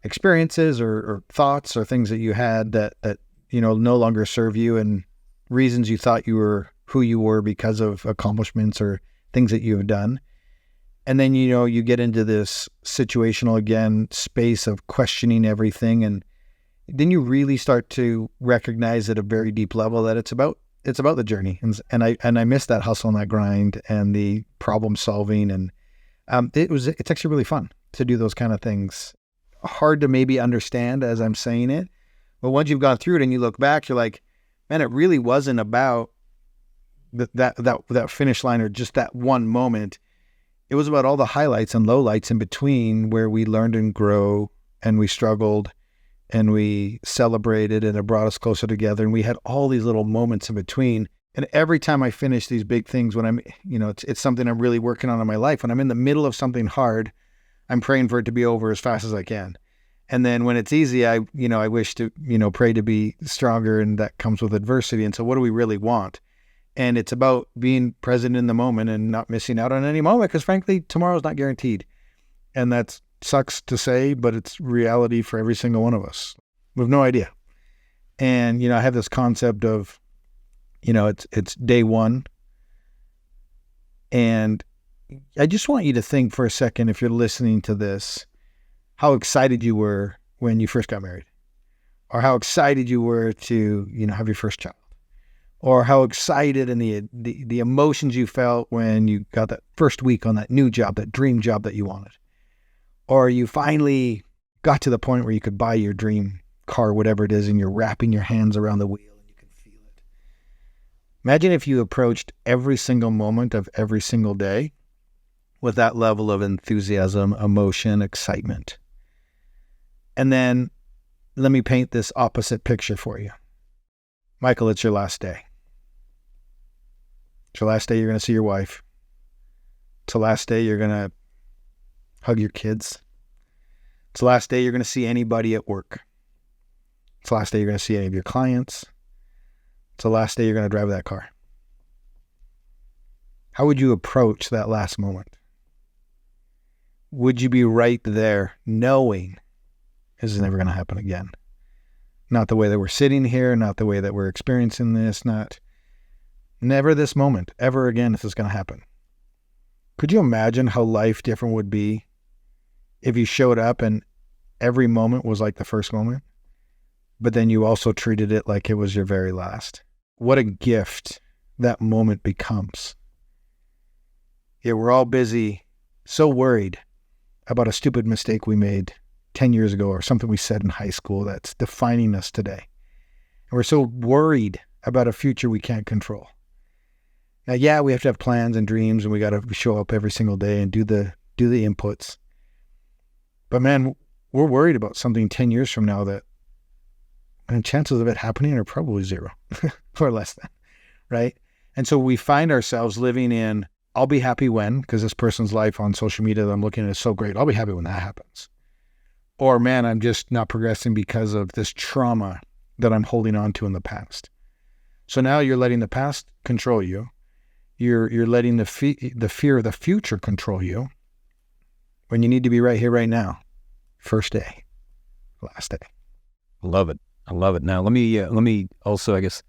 experiences or thoughts or things that you had that no longer serve you, and reasons you thought you were who you were because of accomplishments or things that you have done. And then you get into this situational again space of questioning everything, and then you really start to recognize at a very deep level that it's about it's about the journey, and I miss that hustle and that grind and the problem solving, and it's actually really fun to do those kind of things. Hard to maybe understand as I'm saying it, but once you've gone through it and you look back, you're like, man, it really wasn't about that finish line or just that one moment. It was about all the highlights and lowlights in between, where we learned and grow, and we struggled and we celebrated, and it brought us closer together. And we had all these little moments in between. And every time I finish these big things, when I'm, it's something I'm really working on in my life. When I'm in the middle of something hard, I'm praying for it to be over as fast as I can. And then when it's easy, I wish to, pray to be stronger, and that comes with adversity. And so what do we really want? And it's about being present in the moment and not missing out on any moment, because frankly, tomorrow's not guaranteed. And that sucks to say, but it's reality for every single one of us. We have no idea. And, I have this concept of, it's day one. And I just want you to think for a second, if you're listening to this, how excited you were when you first got married, or how excited you were to, have your first child. Or how excited and the emotions you felt when you got that first week on that new job, that dream job that you wanted. Or you finally got to the point where you could buy your dream car, whatever it is, and you're wrapping your hands around the wheel and you can feel it. Imagine if you approached every single moment of every single day with that level of enthusiasm, emotion, excitement. And then let me paint this opposite picture for you. Michael, it's your last day. It's your last day you're going to see your wife. It's the last day you're going to hug your kids. It's the last day you're going to see anybody at work. It's the last day you're going to see any of your clients. It's the last day you're going to drive that car. How would you approach that last moment? Would you be right there knowing this is never going to happen again? Not the way that we're sitting here, not the way that we're experiencing this, never this moment, ever again is this going to happen. Could you imagine how life different would be if you showed up and every moment was like the first moment, but then you also treated it like it was your very last? What a gift that moment becomes. Yeah, we're all busy, so worried about a stupid mistake we made 10 years ago, or something we said in high school that's defining us today. And we're so worried about a future we can't control. Now, yeah, we have to have plans and dreams, and we got to show up every single day and do the inputs. But man, we're worried about something 10 years from now that, and chances of it happening are probably zero or less than, right? And so we find ourselves living in, I'll be happy when, because this person's life on social media that I'm looking at is so great. I'll be happy when that happens. Or man, I'm just not progressing because of this trauma that I'm holding on to in the past. So now you're letting the past control you. You're letting the fear of the future control you, when you need to be right here, right now. First day, last day. I love it. Now let me also, I guess,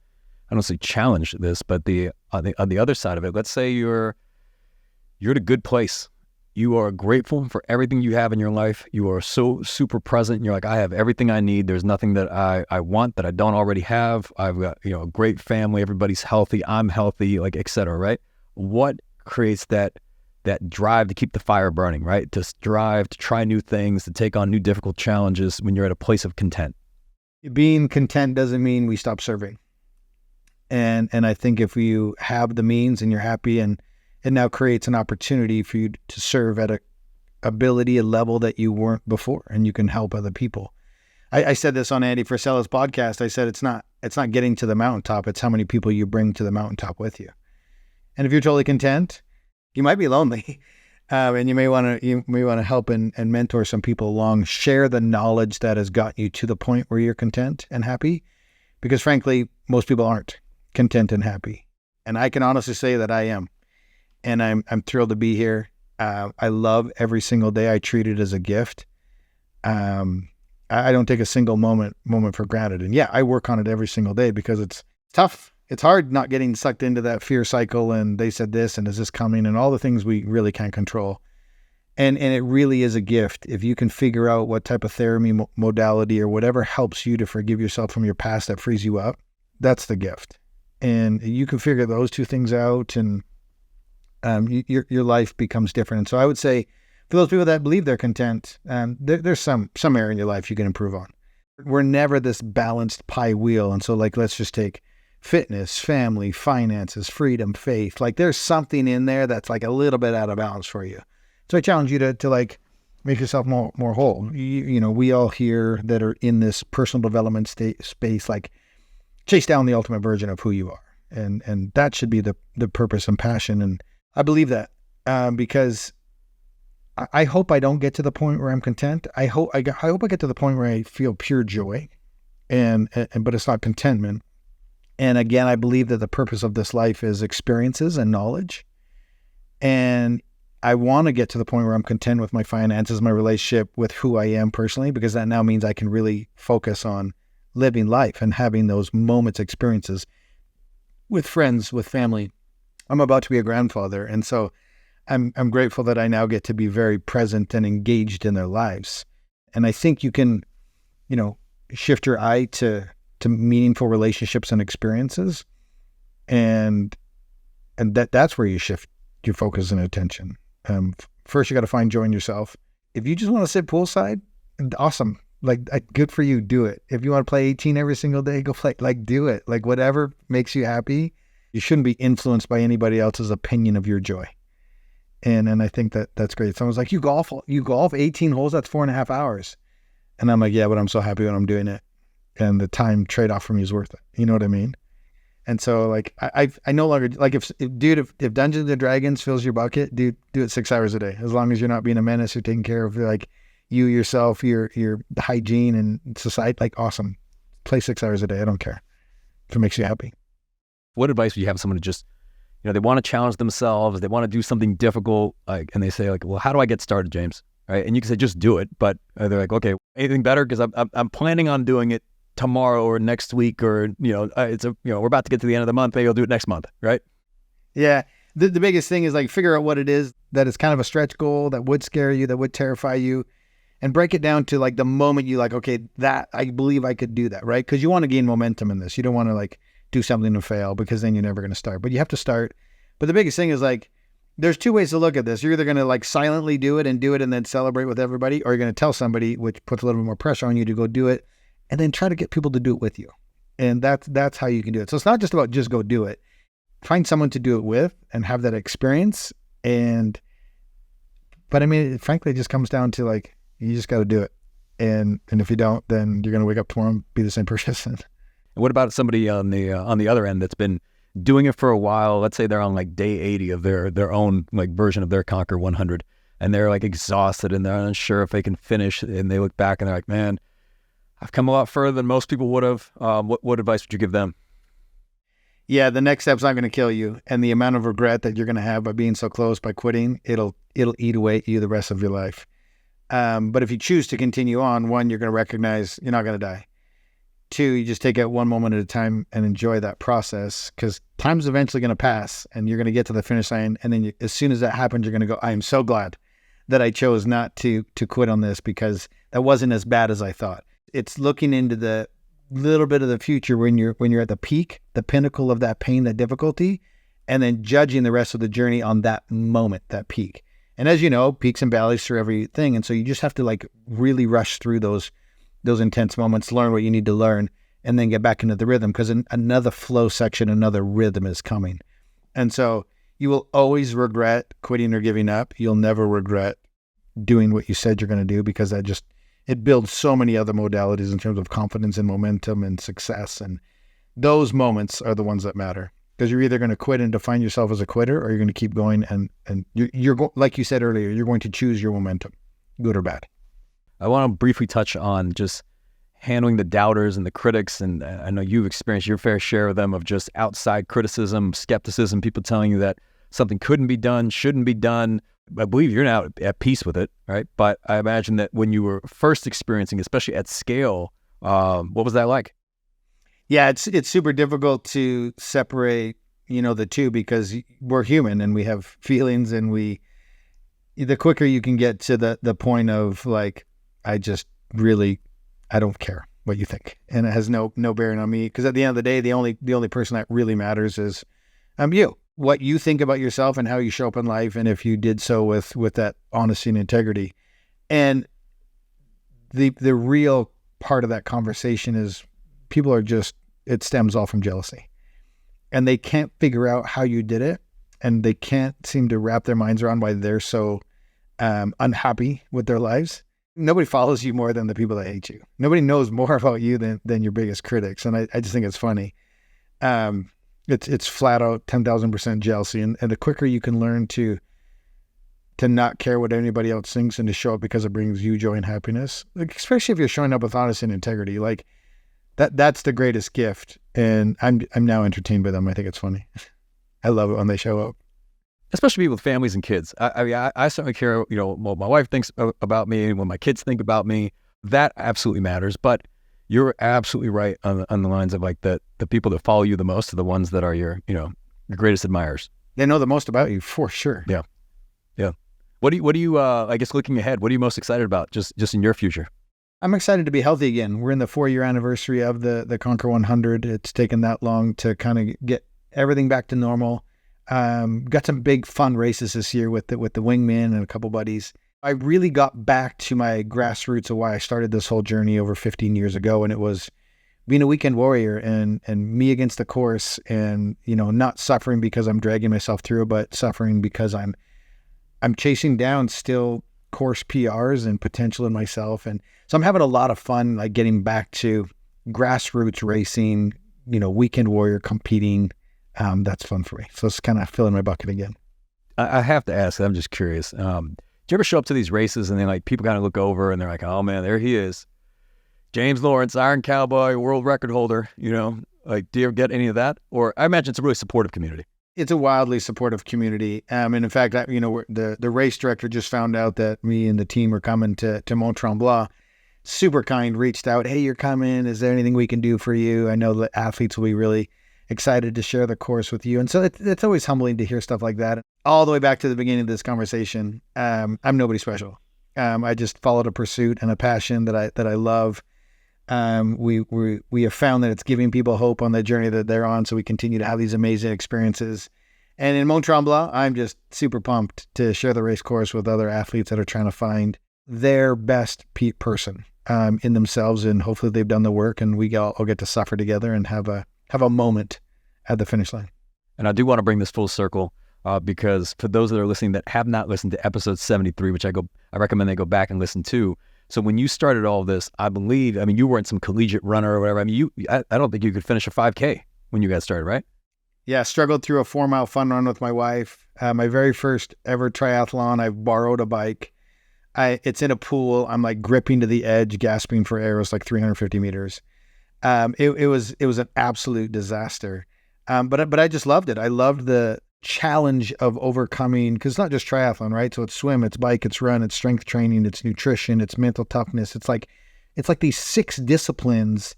I don't say challenge this, but on the other side of it, let's say you're at a good place. You are grateful for everything you have in your life. You are so super present. You're like, I have everything I need. There's nothing that I want that I don't already have. I've got, a great family. Everybody's healthy. I'm healthy, like, et cetera, right? What creates that drive to keep the fire burning, right? To strive, to try new things, to take on new difficult challenges when you're at a place of content? Being content doesn't mean we stop serving. And I think if you have the means and you're happy, and it now creates an opportunity for you to serve at a level that you weren't before, and you can help other people. I said this on Andy Frisella's podcast. I said, it's not getting to the mountaintop. It's how many people you bring to the mountaintop with you. And if you're totally content, you might be lonely, and you may want to help and mentor some people along. Share the knowledge that has gotten you to the point where you're content and happy, because frankly, most people aren't content and happy. And I can honestly say that I am. And I'm thrilled to be here. I love every single day. I treat it as a gift. I don't take a single moment for granted. And yeah, I work on it every single day because it's tough. It's hard not getting sucked into that fear cycle, and they said this, and is this coming, and all the things we really can't control. And it really is a gift. If you can figure out what type of therapy modality or whatever helps you to forgive yourself from your past that frees you up, that's the gift. And you can figure those two things out, and your life becomes different. And so I would say for those people that believe they're content, there's some area in your life you can improve on. We're never this balanced pie wheel. And so like, let's just take fitness, family, finances, freedom, faith. Like there's something in there that's like a little bit out of balance for you. So I challenge you to like make yourself more whole. You know, we all here that are in this personal development space, like chase down the ultimate version of who you are. And that should be the purpose and passion. And I believe that because I hope I don't get to the point where I'm content. I hope I get to the point where I feel pure joy, but it's not contentment. And again, I believe that the purpose of this life is experiences and knowledge. And I want to get to the point where I'm content with my finances, my relationship with who I am personally, because that now means I can really focus on living life and having those moments, experiences with friends, with family. I'm about to be a grandfather. And so I'm grateful that I now get to be very present and engaged in their lives. And I think you can, you know, shift your eye to meaningful relationships and experiences. And that's where you shift your focus and attention. First, you got to find joy in yourself. If you just want to sit poolside, awesome. Like, good for you. Do it. If you want to play 18 every single day, go play. Like, do it. Like, whatever makes you happy. You shouldn't be influenced by anybody else's opinion of your joy. And I think that's great. Someone's like, you golf 18 holes, that's 4.5 hours. And I'm like, yeah, but I'm so happy when I'm doing it. And the time trade-off for me is worth it. You know what I mean? And so like, I no longer, like if Dungeons and Dragons fills your bucket, dude, do it 6 hours a day. As long as you're not being a menace, you're taking care of like you, yourself, your hygiene and society, like awesome. Play 6 hours a day. I don't care if it makes you happy. What advice would you have someone to just, you know, they want to challenge themselves, they want to do something difficult, like, and they say like, well, how do I get started, James? Right? And you can say, just do it. But they're like, okay, anything better? Because I'm planning on doing it tomorrow or next week, or, you know, we're about to get to the end of the month. Maybe I'll do it next month. Right? Yeah. The biggest thing is like, figure out what it is that is kind of a stretch goal that would scare you, that would terrify you, and break it down to like the moment you like, okay, that I believe I could do that. Right? Because you want to gain momentum in this. You don't want to like do something and fail, because then you're never going to start, but you have to start. But the biggest thing is like, there's two ways to look at this. You're either going to like silently do it and then celebrate with everybody, or you're going to tell somebody, which puts a little bit more pressure on you to go do it, and then try to get people to do it with you. And that's how you can do it. So it's not just about just go do it. Find someone to do it with and have that experience. But I mean, frankly, it just comes down to like, you just got to do it. And if you don't, then you're going to wake up tomorrow and be the same person. And what about somebody on the other end that's been doing it for a while? Let's say they're on like day 80 of their own like version of their Conquer 100, and they're like exhausted and they're unsure if they can finish. And they look back and they're like, man, I've come a lot further than most people would have. What advice would you give them? Yeah, the next step's not going to kill you, and the amount of regret that you're going to have by being so close, by quitting, it'll eat away at you the rest of your life. But if you choose to continue on, one, you're going to recognize you're not going to die. Two, you just take it one moment at a time and enjoy that process, because time's eventually going to pass and you're going to get to the finish line. And then as soon as that happens, you're going to go, I am so glad that I chose not to quit on this, because that wasn't as bad as I thought. It's looking into the little bit of the future when you're at the peak, the pinnacle of that pain, that difficulty, and then judging the rest of the journey on that moment, that peak. And as you know, peaks and valleys through everything. And so you just have to like really rush through those intense moments, learn what you need to learn, and then get back into the rhythm, because another flow section, another rhythm is coming. And so you will always regret quitting or giving up. You'll never regret doing what you said you're going to do, because it builds so many other modalities in terms of confidence and momentum and success. And those moments are the ones that matter, because you're either going to quit and define yourself as a quitter, or you're going to keep going. And you're like you said earlier, you're going to choose your momentum, good or bad. I want to briefly touch on just handling the doubters and the critics. And I know you've experienced your fair share of them, of just outside criticism, skepticism, people telling you that something couldn't be done, shouldn't be done. I believe you're now at peace with it, right? But I imagine that when you were first experiencing, especially at scale, what was that like? Yeah, it's super difficult to separate, the two, because we're human and we have feelings, and the quicker you can get to the point of like, I don't care. what you think, and it has no bearing on me, because at the end of the day, the only person that really matters is you. What you think about yourself and how you show up in life, and if you did so with that honesty and integrity. And the real part of that conversation is people are just, it stems all from jealousy, and they can't figure out how you did it, and they can't seem to wrap their minds around why they're so unhappy with their lives. Nobody follows you more than the people that hate you. Nobody knows more about you than your biggest critics. And I just think it's funny. It's flat out 10,000% jealousy. And the quicker you can learn to not care what anybody else thinks and to show up because it brings you joy and happiness, like, especially if you're showing up with honesty and integrity, like that's the greatest gift. And I'm now entertained by them. I think it's funny. I love it when they show up. Especially people with families and kids. I certainly care, what my wife thinks about me and what my kids think about me. That absolutely matters. But you're absolutely right on the lines of like the people that follow you the most are the ones that are your greatest admirers. They know the most about you, for sure. Yeah. Yeah. What do you I guess looking ahead, what are you most excited about just in your future? I'm excited to be healthy again. We're in the 4-year anniversary of the Conquer 100. It's taken that long to kind of get everything back to normal. Got some big fun races this year with the wingman and a couple buddies. I really got back to my grassroots of why I started this whole journey over 15 years ago. And it was being a weekend warrior and me against the course, and, not suffering because I'm dragging myself through, but suffering because I'm chasing down still course PRs and potential in myself. And so I'm having a lot of fun, like getting back to grassroots racing, weekend warrior competing. That's fun for me. So it's kind of filling my bucket again. I have to ask, I'm just curious. Do you ever show up to these races and then like people kind of look over and they're like, oh man, there he is. James Lawrence, Iron Cowboy, world record holder, like, do you ever get any of that? Or I imagine it's a really supportive community. It's a wildly supportive community. And in fact, the race director just found out that me and the team are coming to Mont Tremblant. Super kind, reached out. Hey, you're coming. Is there anything we can do for you? I know that athletes will be really excited to share the course with you. And so it's always humbling to hear stuff like that. All the way back to the beginning of this conversation, I'm nobody special. I just followed a pursuit and a passion that I love. We have found that it's giving people hope on the journey that they're on. So we continue to have these amazing experiences. And in Mont Tremblant, I'm just super pumped to share the race course with other athletes that are trying to find their best person in themselves. And hopefully they've done the work, and we all get to suffer together and have a moment at the finish line. And I do want to bring this full circle because for those that are listening that have not listened to episode 73, which I recommend they go back and listen to. So when you started all this, I believe, you weren't some collegiate runner or whatever. I don't think you could finish a 5K when you got started, right? Yeah, struggled through a 4-mile fun run with my wife. My very first ever triathlon, I borrowed a bike. It's in a pool. I'm like gripping to the edge, gasping for air. It was like 350 meters. It was an absolute disaster. But I just loved it. I loved the challenge of overcoming, because it's not just triathlon, right? So it's swim, it's bike, it's run, it's strength training, it's nutrition, it's mental toughness. It's like these 6 disciplines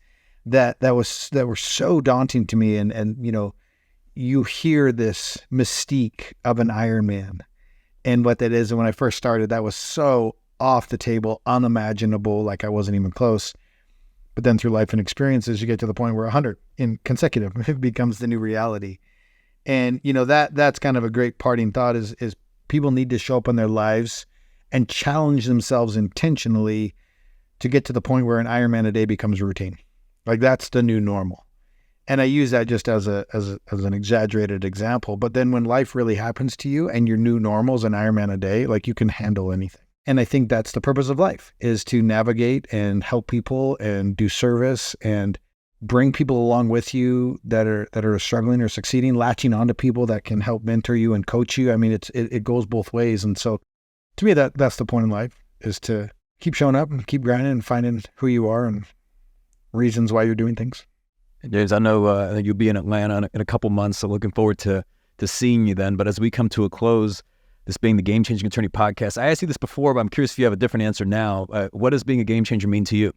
that were so daunting to me. And you hear this mystique of an Ironman and what that is. And when I first started, that was so off the table, unimaginable, like I wasn't even close. But then through life and experiences, you get to the point where 100 in consecutive, it becomes the new reality. And, that's kind of a great parting thought is people need to show up in their lives and challenge themselves intentionally to get to the point where an Ironman a day becomes routine. Like that's the new normal. And I use that just as an exaggerated example. But then when life really happens to you and your new normal is an Ironman a day, like you can handle anything. And I think that's the purpose of life, is to navigate and help people and do service and bring people along with you that are struggling or succeeding, latching onto people that can help mentor you and coach you. It goes both ways. And so to me, that's the point in life, is to keep showing up and keep grinding and finding who you are and reasons why you're doing things. James, I know you'll be in Atlanta in a couple months, so looking forward to seeing you then. But as we come to a close, this being the Game Changing Attorney podcast, I asked you this before, but I'm curious if you have a different answer now. What does being a game changer mean to you?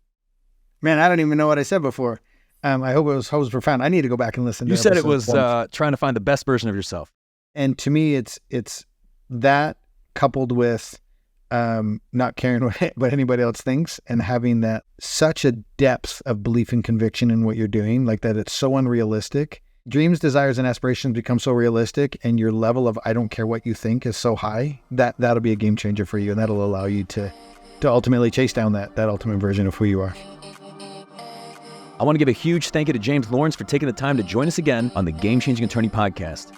Man, I don't even know what I said before. I hope it was profound. I need to go back and listen to it. You said it was trying to find the best version of yourself. And to me, it's that coupled with not caring what anybody else thinks, and having that such a depth of belief and conviction in what you're doing, like that it's so unrealistic. Dreams, desires, and aspirations become so realistic, and your level of I don't care what you think is so high that that'll be a game changer for you, and that'll allow you to ultimately chase down that ultimate version of who you are. I want to give a huge thank you to James Lawrence for taking the time to join us again on the Game Changing Attorney podcast.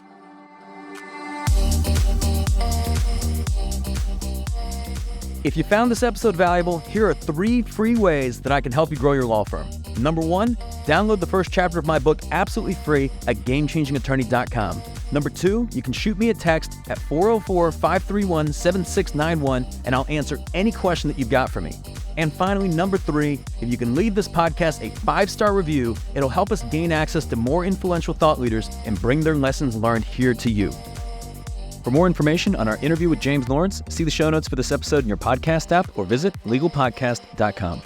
If you found this episode valuable, here are 3 free ways that I can help you grow your law firm. Number 1, download the first chapter of my book absolutely free at GameChangingAttorney.com. Number 2, you can shoot me a text at 404-531-7691 and I'll answer any question that you've got for me. And finally, number 3, if you can leave this podcast a 5-star review, it'll help us gain access to more influential thought leaders and bring their lessons learned here to you. For more information on our interview with James Lawrence, see the show notes for this episode in your podcast app or visit legalpodcast.com.